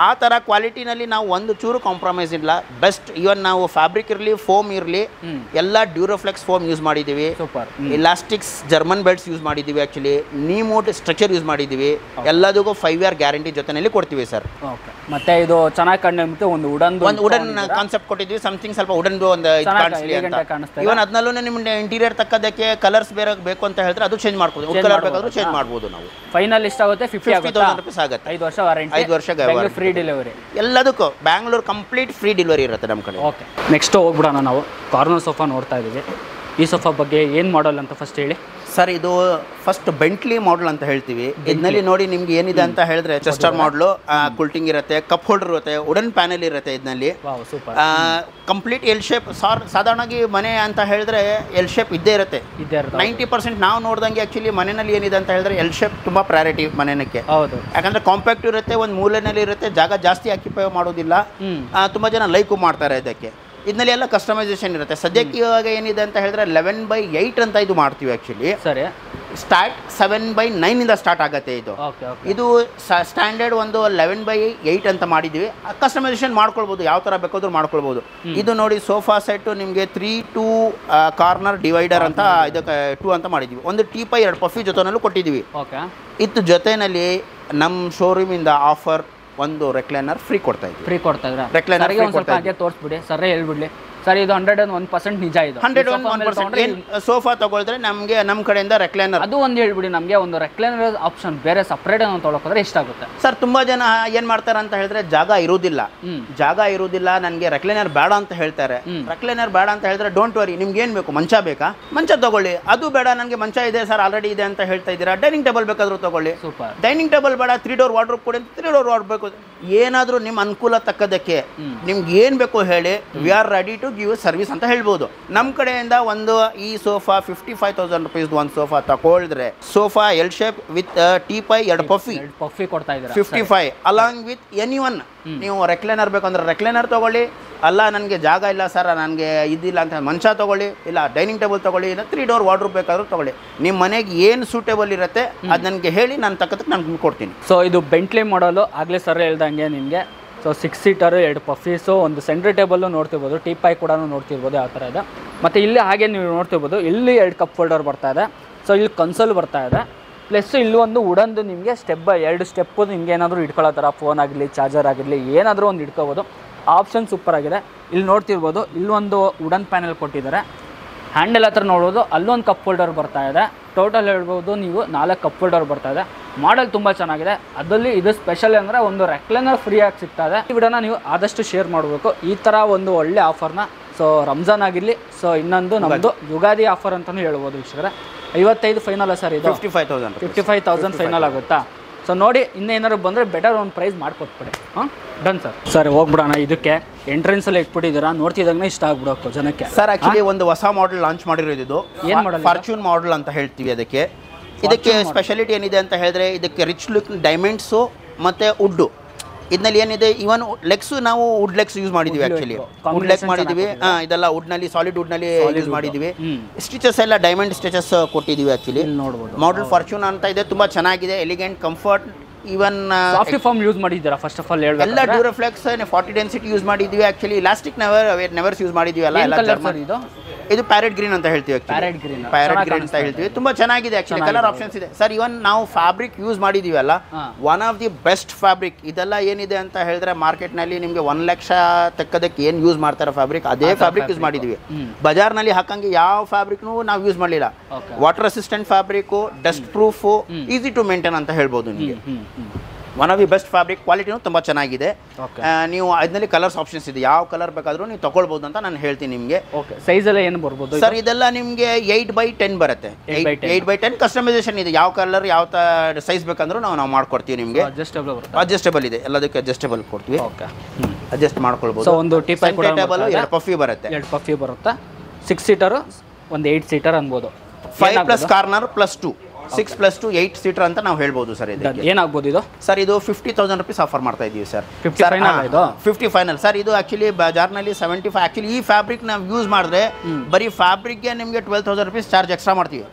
ಆ ಥರ ಕ್ವಾಲಿಟಿನಲ್ಲಿ ನಾವು ಒಂದು ಚೂರು ಕಾಂಪ್ರಮೈಸ್ ಇಲ್ಲ. ಬೆಸ್ಟ್. ಇವನ್ ನಾವು ಫ್ಯಾಬ್ರಿಕ್ ಇರಲಿ, ಫೋಮ್ ಇರಲಿ, ಎಲ್ಲ ಡ್ಯೂರೋಫ್ಲೆಕ್ಸ್ ಫೋಮ್ ಯೂಸ್ ಮಾಡಿದ್ದೀವಿ. ಇಲಾಸ್ಟಿಕ್ಸ್ ಜರ್ಮನ್ ಬೆಲ್ಟ್ಸ್ ಯೂಸ್ ಮಾಡಿದ್ದೀವಿ. ಆ್ಯಕ್ಚುಲಿ ನೀಮೋಟ್ ಸ್ಟ್ರಕ್ಚರ್ ಯೂಸ್ ಮಾಡಿದ್ದೀವಿ. ಎಲ್ಲದಕ್ಕೂ 5 year ಗ್ಯಾರಂಟಿ ಜೊತೆನಲ್ಲಿ ಕೊಡ್ತೀವಿ ಸರ್. ಮತ್ತೆ ಇದು ಚೆನ್ನಾಗಿ ಕಾಣುತ್ತೆ. ಒಂದು ವುಡನ್ ಕಾನ್ಸೆಪ್ಟ್ ಕೊಟ್ಟಿದ್ವಿ. ಸಮಥಿಂಗ್ ಸ್ವಲ್ಪ ವುಡನ್ ಒಂದು ಇವನ್ ಅದನ್ನಲ್ಲೂ ನಿಮ್ಗೆ ಇಂಟೀರಿಯರ್ ತಕ್ಕದಕ್ಕೆ ಕಲರ್ಸ್ ಬೇರೆ ಬೇಕು ಅಂತ ಹೇಳಿದ್ರೆ ಅದು ಚೇಂಜ್ ಮಾಡ್ಬೋದು. ಕಲರ್ ಬೇಕಾದ್ರೂ ಚೇಂಜ್ ಮಾಡ್ಬೋದು ನಾವು. ಫೈನಲ್ ಇಷ್ಟಾಗುತ್ತೆ 50,000 rupees ಆಗುತ್ತೆ. 5 ವರ್ಷ ವಾರಂಟಿ, 5 ವರ್ಷ ಫ್ರೀ ಡೆಲಿವರಿ. ಎಲ್ಲದಕ್ಕೂ ಬ್ಯಾಂಗ್ಳೂರ್ ಕಂಪ್ಲೀಟ್ ಫ್ರೀ ಡೆಲಿವರಿ ಇರುತ್ತೆ ನಮ್ಮ ಕಡೆ. ಓಕೆ, ನೆಕ್ಸ್ಟ್ ಹೋಗ್ಬಿಡೋಣ. ನಾವು ಕಾರ್ನರ್ ಸೋಫಾ ನೋಡ್ತಾ ಇದ್ದೀವಿ. ಈ ಸೋಫಾ ಬಗ್ಗೆ ಏನು ಮಾಡಲ್ ಅಂತ ಫಸ್ಟ್ ಹೇಳಿ ಸರ್. ಇದು ಫಸ್ಟ್ ಬೆಂಟ್ಲಿ ಮಾಡಲ್ ಅಂತ ಹೇಳ್ತೀವಿ. ಇದರಲ್ಲಿ ನೋಡಿ ನಿಮ್ಗೆ ಏನಿದೆ ಅಂತ ಹೇಳಿದ್ರೆ ಚೆಸ್ಟರ್ ಮಾಡಲು, ಕುಲ್ಟಿಂಗ್ ಇರುತ್ತೆ, ಕಪ್ ಹೋಲ್ಡರ್ ಇರುತ್ತೆ, ವುಡನ್ ಪ್ಯಾನೆಲ್ ಇರುತ್ತೆ. ಇದರಲ್ಲಿ ಕಂಪ್ಲೀಟ್ ಎಲ್ ಶೇಪ್. ಸಾಧಾರಣವಾಗಿ ಮನೆ ಅಂತ ಹೇಳಿದ್ರೆ ಎಲ್ ಶೇಪ್ ಇದ್ದೇ ಇರುತ್ತೆ. 90% ನಾವು ನೋಡ್ದಂಗೆ ಆಕ್ಚುಲಿ ಮನೆಯಲ್ಲಿ ಏನಿದೆ ಅಂತ ಹೇಳಿದ್ರೆ ಎಲ್ ಶೇಪ್ ತುಂಬಾ ಪ್ರಯಾರಿಟಿ ಮನೆಯಕ್ಕೆ. ಯಾಕಂದ್ರೆ ಕಾಂಪ್ಯಾಕ್ಟ್ ಇರುತ್ತೆ, ಒಂದು ಮೂಲೆನಲ್ಲಿ ಇರುತ್ತೆ, ಜಾಗ ಜಾಸ್ತಿ ಆಕ್ಯುಪೈ ಮಾಡೋದಿಲ್ಲ. ತುಂಬಾ ಜನ ಲೈಕು ಮಾಡ್ತಾರೆ ಇದಕ್ಕೆ. ಇದರಲ್ಲಿ ಎಲ್ಲ ಕಸ್ಟಮೈಸೇಷನ್ ಇರುತ್ತೆ. ಸದ್ಯಕ್ಕೆ ಇವಾಗ ಏನಿದೆ ಅಂತ ಹೇಳಿದ್ರೆ 11/8 ಅಂತ ಇದು ಮಾಡ್ತೀವಿ. ಆ್ಯಕ್ಚುಲಿ ಸರಿ, ಸ್ಟಾರ್ಟ್ 7/9 ಇಂದ ಸ್ಟಾರ್ಟ್ ಆಗುತ್ತೆ. ಇದು ಸ್ಟ್ಯಾಂಡರ್ಡ್ ಒಂದು 11/8 ಅಂತ ಮಾಡಿದ್ವಿ. ಕಸ್ಟಮೈಸೇಷನ್ ಮಾಡ್ಕೊಳ್ಬೋದು, ಯಾವ ಥರ ಬೇಕಾದ್ರೂ ಮಾಡ್ಕೊಳ್ಬೋದು. ಇದು ನೋಡಿ ಸೋಫಾ ಸೆಟ್ ನಿಮಗೆ 3-2 ಕಾರ್ನರ್ ಡಿವೈಡರ್ ಅಂತ ಇದಕ್ಕೆ 2 ಅಂತ ಮಾಡಿದ್ವಿ. ಒಂದು ಟೀಪೈ, 2 ಪಫಿ ಜೊತೆನಲ್ಲೂ ಕೊಟ್ಟಿದ್ದೀವಿ. ಇದ್ರ ಜೊತೆಯಲ್ಲಿ ನಮ್ಮ ಶೋರೂಮಿಂದ ಆಫರ್ ಒಂದು ರೆಕ್ಲೈನರ್ ಫ್ರೀ ಕೊಡ್ತಾ ಇದ್ದೀವಿ. ರೆಕ್ಲೈನರ್ ತೋರಿಸ್ಬಿಡಿ ಸರ್, ಹೇಳ್ಬಿಡ್ಲಿ ಸರ್. ಇದು 101% ನಿಜ. ಇದು 101% ಸೋಫಾ ತಗೊಳ್ದ್ರೆ ನಮಗೆ ನಮ್ಮ ಕಡೆಯಿಂದ ರೆಕ್ಲೈನರ್ ಅದು ಒಂದು ಹೇಳ್ಬಿಡಿ. ನಮಗೆ ಒಂದು ರೆಕ್ಲೈನರ್ ಆಪ್ಷನ್ ಬೇರೆ ಸಪ್ರೇಟ್ ಅಂತ ತೊಗೊಳಕೋದ್ರೆ ಎಷ್ಟಾಗುತ್ತೆ ಸರ್? ತುಂಬಾ ಜನ ಏನ್ ಮಾಡ್ತಾರೆ ಅಂತ ಹೇಳಿದ್ರೆ ಜಾಗ ಇರುವುದಿಲ್ಲ, ನನಗೆ ರೆಕ್ಲೈನರ್ ಬೇಡ ಅಂತ ಹೇಳ್ತಾರೆ. ರೆಕ್ಲೈನರ್ ಬೇಡ ಅಂತ ಹೇಳಿದ್ರೆ ಡೋಂಟ್ ವರಿ, ನಿಮ್ಗೆ ಏನ್ ಬೇಕು, ಮಂಚ ಬೇಕಾ, ಮಂಚ ತಗೊಳ್ಳಿ. ಅದು ಬೇಡ, ನನಗೆ ಮಂಚ ಇದೆ ಸರ್, ಆಲ್ರೆಡಿ ಇದೆ ಅಂತ ಹೇಳ್ತಾ ಇದ್ದೀರಾ, ಡೈನಿಂಗ್ ಟೇಬಲ್ ಬೇಕಾದ್ರೂ ತಗೊಳ್ಳಿ. ಡೈನಿಂಗ್ ಟೇಬಲ್ ಬೇಡ, 3 door ವಾರ್ಡ್ರೋಬ್ ಕೊಡಿ, 3 door ವಾರ್ಡ್ರೋಬ್ ಬೇಕು. ಏನಾದ್ರೂ ನಿಮ್ಮ ಅನುಕೂಲ ತಕ್ಕದಕ್ಕೆ ನಿಮ್ಗೆ ಏನ್ ಬೇಕು ಹೇಳಿ, we are ready to give service ಅಂತ ಹೇಳ್ಬೋದು. ನಮ್ಮ ಕಡೆಯಿಂದ ಒಂದು ಈ ಸೋಫಾ 55,000 rupees ಒಂದು ಸೋಫಾ ತಗೊಳಿದ್ರೆ, sofa L shape with teapoy, 2 puffy ಕೊಡ್ತಾ ಇದ್ದಾರೆ. 55 ಅಲಾಂಗ್ ವಿತ್ ಎನಿವನ್. ನೀವು ರೆಕ್ಲೈನರ್ ಬೇಕಂದ್ರೆ ರೆಕ್ಲೈನರ್ ತಗೊಳ್ಳಿ. ಅಲ್ಲ ನನಗೆ ಜಾಗ ಇಲ್ಲ ಸರ್, ನನಗೆ ಇದಿಲ್ಲ ಅಂತ ಮಂಚ ತಗೊಳ್ಳಿ, ಇಲ್ಲ ಡೈನಿಂಗ್ ಟೇಬಲ್ ತಗೊಳ್ಳಿ, ಇಲ್ಲ 3 door ವಾರ್ಡ್ರೋಬ್ ಬೇಕಾದ್ರೂ ತಗೊಳ್ಳಿ. ನಿಮ್ಮ ಮನೆಗೆ ಏನು ಸೂಟೇಬಲ್ ಇರುತ್ತೆ ಅದು ನನಗೆ ಹೇಳಿ, ನಾನು ತಕ್ಕದಕ್ಕೆ ನಾನು ಕೊಡ್ತೀನಿ. ಸೊ ಇದು ಬೆಂಟ್ಲಿ ಮಾಡಲು ಆಗಲೇ ಸರ್ ಹೇಳ್ದಂಗೆ ನಿಮಗೆ. ಸೊ 6 ಸೀಟರು, 2 ಪಫೀಸು, ಒಂದು ಸೆಂಟ್ರ್ ಟೇಬಲ್ಲು ನೋಡ್ತಿರ್ಬೋದು, ಟೀಪಾಯ್ ಕೂಡ ನೋಡ್ತಿರ್ಬೋದು ಯಾವ ಥರ ಇದೆ. ಮತ್ತು ಇಲ್ಲಿ ಹಾಗೆ ನೀವು ನೋಡ್ತಿರ್ಬೋದು, ಇಲ್ಲಿ 2 ಕಪ್ ಹೋಲ್ಡರ್ ಬರ್ತಾ ಇದೆ. ಸೊ ಇಲ್ಲಿ ಕನ್ಸೋಲ್ ಬರ್ತಾ ಇದೆ. ಪ್ಲಸ್ ಇಲ್ಲಿ ಒಂದು ವುಡನ್ದು ನಿಮಗೆ 2 ಸ್ಟೆಪ್ಪು ನಿಮ್ಗೆ ಏನಾದರೂ ಇಟ್ಕೊಳ್ಳೋ ಥರ, ಫೋನ್ ಆಗಲಿ, ಚಾರ್ಜರ್ ಆಗಿರಲಿ, ಏನಾದರೂ ಒಂದು ಇಟ್ಕೋಬೋದು. ಆಪ್ಷನ್ ಸೂಪರ್ ಆಗಿದೆ. ಇಲ್ಲಿ ನೋಡ್ತಿರ್ಬೋದು, ಇಲ್ಲೊಂದು ವುಡನ್ ಪ್ಯಾನೆಲ್ ಕೊಟ್ಟಿದ್ದಾರೆ. ಹ್ಯಾಂಡಲ್ ಹತ್ರ ನೋಡ್ಬೋದು, ಅಲ್ಲೊಂದು ಕಪ್ ಹೋಲ್ಡರ್ ಬರ್ತಾ ಇದೆ. ಟೋಟಲ್ ಹೇಳ್ಬೋದು ನೀವು 4 ಕಪ್ ಹೋಲ್ಡರ್ ಬರ್ತಾ ಇದೆ. ಮಾಡೆಲ್ ತುಂಬ ಚೆನ್ನಾಗಿದೆ. ಅದರಲ್ಲಿ ಇದು ಸ್ಪೆಷಲ್ ಅಂದರೆ ಒಂದು ರೆಕ್ಲೈನರ್ ಫ್ರೀಯಾಗಿ ಸಿಗ್ತಾ ಇದೆ. ಈ ವಿಡಿಯೋನ ನೀವು ಆದಷ್ಟು ಶೇರ್ ಮಾಡಬೇಕು. ಈ ಥರ ಒಂದು ಒಳ್ಳೆ ಆಫರ್ನ ಸೊ ರಂಜಾನ್ ಆಗಿರಲಿ, ಸೊ ಇನ್ನೊಂದು ನಮ್ಮದು ಯುಗಾದಿ ಆಫರ್ ಅಂತಲೂ ಹೇಳ್ಬೋದು ವೀಕ್ಷಕರೇ. 55 ಫೈನಲ್ ಸರ್, ಇದು 55,000 ಫೈನಲ್ ಆಗುತ್ತಾ? ಸೊ ನೋಡಿ, ಇನ್ನೇನಾದ್ರು ಬಂದರೆ ಬೆಟರ್ ಒಂದು ಪ್ರೈಸ್ ಮಾಡಿಕೊಟ್ಬಿಡಿ. ಹಾಂ, ಡನ್ ಸರ್. ಸರ್ ಹೋಗ್ಬಿಡೋಣ. ಇದಕ್ಕೆ ಎಂಟ್ರೆನ್ಸಲ್ಲಿ ಇಟ್ಬಿಟ್ಟಿದ್ದೀರಾ, ನೋಡ್ತಿದ್ದಾಗನೇ ಇಷ್ಟ ಆಗ್ಬಿಡೋಕು ಜನಕ್ಕೆ. ಸರ್ ಆಕ್ಚುಲಿ ಒಂದು ಹೊಸ ಮಾಡೆಲ್ ಲಾಂಚ್ ಮಾಡಿರೋದು ಇದು. ಏನು ಮಾಡಲ್? ಫಾರ್ಚೂನ್ ಮಾಡೆಲ್ ಅಂತ ಹೇಳ್ತೀವಿ ಅದಕ್ಕೆ. ಇದಕ್ಕೆ ಸ್ಪೆಷಾಲಿಟಿ ಏನಿದೆ ಅಂತ ಹೇಳಿದ್ರೆ, ಇದಕ್ಕೆ ರಿಚ್ ಲುಕ್ ಡೈಮಂಡ್ಸು ಮತ್ತು ವುಡ್ಡು. ಇದರಲ್ಲಿ ಏನಿದೆ, ಇವನ್ ಲೆಗ್ಸು ನಾವು ವುಡ್ ಲೆಗ್ಸ್ ಯೂಸ್ ಮಾಡಿದ್ದೀವಿ. ಆ್ಯಕ್ಚುಲಿ ವುಡ್ ಲೆಗ್ ಮಾಡಿದ್ದೀವಿ. ಇದೆಲ್ಲ ವುಡ್ನಲ್ಲಿ, ಸಾಲಿಡ್ ವುಡ್ನಲ್ಲಿ ಯೂಸ್ ಮಾಡಿದ್ದೀವಿ. ಸ್ಟಿಚಸ್ ಎಲ್ಲ ಡೈಮಂಡ್ ಸ್ಟಿಚಸ್ ಕೊಟ್ಟಿದ್ದೀವಿ. ಆ್ಯಕ್ಚುಲಿ ನೋಡ್ಬೋದು, ಮಾಡೆಲ್ ಫಾರ್ಚೂನ್ ಅಂತ ಇದೆ. ತುಂಬ ಚೆನ್ನಾಗಿದೆ, ಎಲಿಗೆಂಟ್, ಕಂಫರ್ಟ್. ಇವನ್ ಸಾಫ್ಟಿ ಫಾರ್ಮ್ ಯೂಸ್ ಮಾಡಿದ್ದೀರಾ? ಫಸ್ಟ್ ಆಫ್ ಆಲ್ ಹೇಳಿ. ಎಲ್ಲ ಡ್ಯೂರಫ್ಲೆಕ್ಸ್ 40 ಡೆನ್ಸಿಟಿ ಯೂಸ್ ಮಾಡಿದ್ದೀವಿ. ಆ್ಯಕ್ಚುಲಿ ಇಲಾಸ್ಟಿಕ್ ನೆವರ್ಸ್ ಯೂಸ್ ಮಾಡಿದ್ದೀವಿ. ಇದು ಪ್ಯಾರೆಟ್ ಗ್ರೀನ್ ಅಂತ ಹೇಳ್ತೀವಿ. ಪ್ಯಾರೆಟ್ ಗ್ರೀನ್ ಅಂತ ಹೇಳ್ತೀವಿ. ತುಂಬಾ ಚೆನ್ನಾಗಿದೆ. ಆಕ್ಚುಲಿ ಕಲರ್ ಆಪ್ಷನ್ಸ್ ಇದೆ ಸರ್. ಇವನ್ ನಾವು ಫ್ಯಾಬ್ರಿಕ್ ಯೂಸ್ ಮಾಡಿದೀವಲ್ಲ, one of the best fabric. ಇದೆಲ್ಲ ಏನಿದೆ ಅಂತ ಹೇಳಿದ್ರೆ ಮಾರ್ಕೆಟ್ ನಲ್ಲಿ ನಿಮ್ಗೆ 1 ಲಕ್ಷ ತೆಕ್ಕದಕ್ಕೆ ಏನ್ ಯೂಸ್ ಮಾಡ್ತಾರೆ ಫ್ಯಾಬ್ರಿಕ್, ಅದೇ ಫ್ಯಾಬ್ರಿಕ್ ಯೂಸ್ ಮಾಡಿದೀವಿ. ಬಜಾರ್ ನಲ್ಲಿ ಹಾಕಂಗೆ ಯಾವ ಫ್ಯಾಬ್ರಿಕ್ನು ನಾವು ಯೂಸ್ ಮಾಡಲಿಲ್ಲ. Water resistant fabric, dust proof, easy to maintain ಅಂತ ಹೇಳ್ಬೋದು ನಿಮಗೆ. One of the best fabric, ಕ್ವಾಲಿಟಿನೂ ತುಂಬ ಚೆನ್ನಾಗಿದೆ. ನೀವು ಅದರಲ್ಲಿ ಕಲರ್ಸ್ ಆಪ್ಷನ್ಸ್ ಇದೆ, ಯಾವ ಕಲರ್ ಬೇಕಾದರೂ ನೀವು ತಗೊಳ್ಬೋದು ಅಂತ ನಾನು ಹೇಳ್ತೀನಿ ನಿಮಗೆ. ಸೈಜ್ ಎಲ್ಲ ಏನು ಬರ್ಬೋದು ಸರ್? ಇದೆಲ್ಲ ನಿಮಗೆ 8x10 ಬರುತ್ತೆ. 8x10 ಕಸ್ಟಮೈಸೇಷನ್ ಇದೆ. ಯಾವ ಕಲರ್ ಯಾವ ಸೈಜ್ ಬೇಕಂದ್ರೂ ನಾವು ಮಾಡ್ಕೊಡ್ತೀವಿ ನಿಮಗೆ. ಅಡ್ಜಸ್ಟಬಲ್ ಇದೆ, ಎಲ್ಲದಕ್ಕೆ ಅಡ್ಜಸ್ಟಬಲ್ ಕೊಡ್ತೀವಿ. ಅಡ್ಜಸ್ಟ್ ಮಾಡ್ಕೊಳ್ಬೋದು. ಒಂದು ಟೇಬಲ್, 2 ಪಫಿ ಬರುತ್ತೆ. 2 ಪಫಿ ಬರುತ್ತೆ. 6 ಸೀಟರು, ಒಂದು 8 ಸೀಟರ್ ಅನ್ಬೋದು. 5+ ಕಾರ್ನರ್ +2, 6+2 8 ಸೀಟರ್ ಅಂತ ನಾವು ಹೇಳ್ಬೋದು ಸರ್. ಇದಕ್ಕೆ ಏನಾಗ್ಬೋದು ಇದು? ಸರ್ ಇದು 50,000 rupees ಆಫರ್ ಮಾಡ್ತಾ ಇದ್ದೀವಿ ಸರ್. 50 final sir. ಇದು ಆಕ್ಚುಲಿ ಬಜಾರ್ನಲ್ಲಿ 75. ಆಕ್ಚುಲಿ ಈ ಫ್ಯಾಬ್ರಿಕ್ ನಾವು ಯೂಸ್ ಮಾಡಿದ್ರೆ ಬರೀ ಫ್ಯಾಬ್ರಿಕ್ಗೆ ನಿಮಗೆ 12,000 rupees ಚಾರ್ಜ್ ಎಕ್ಸ್ಟ್ರಾ ಮಾಡ್ತೀವಿ.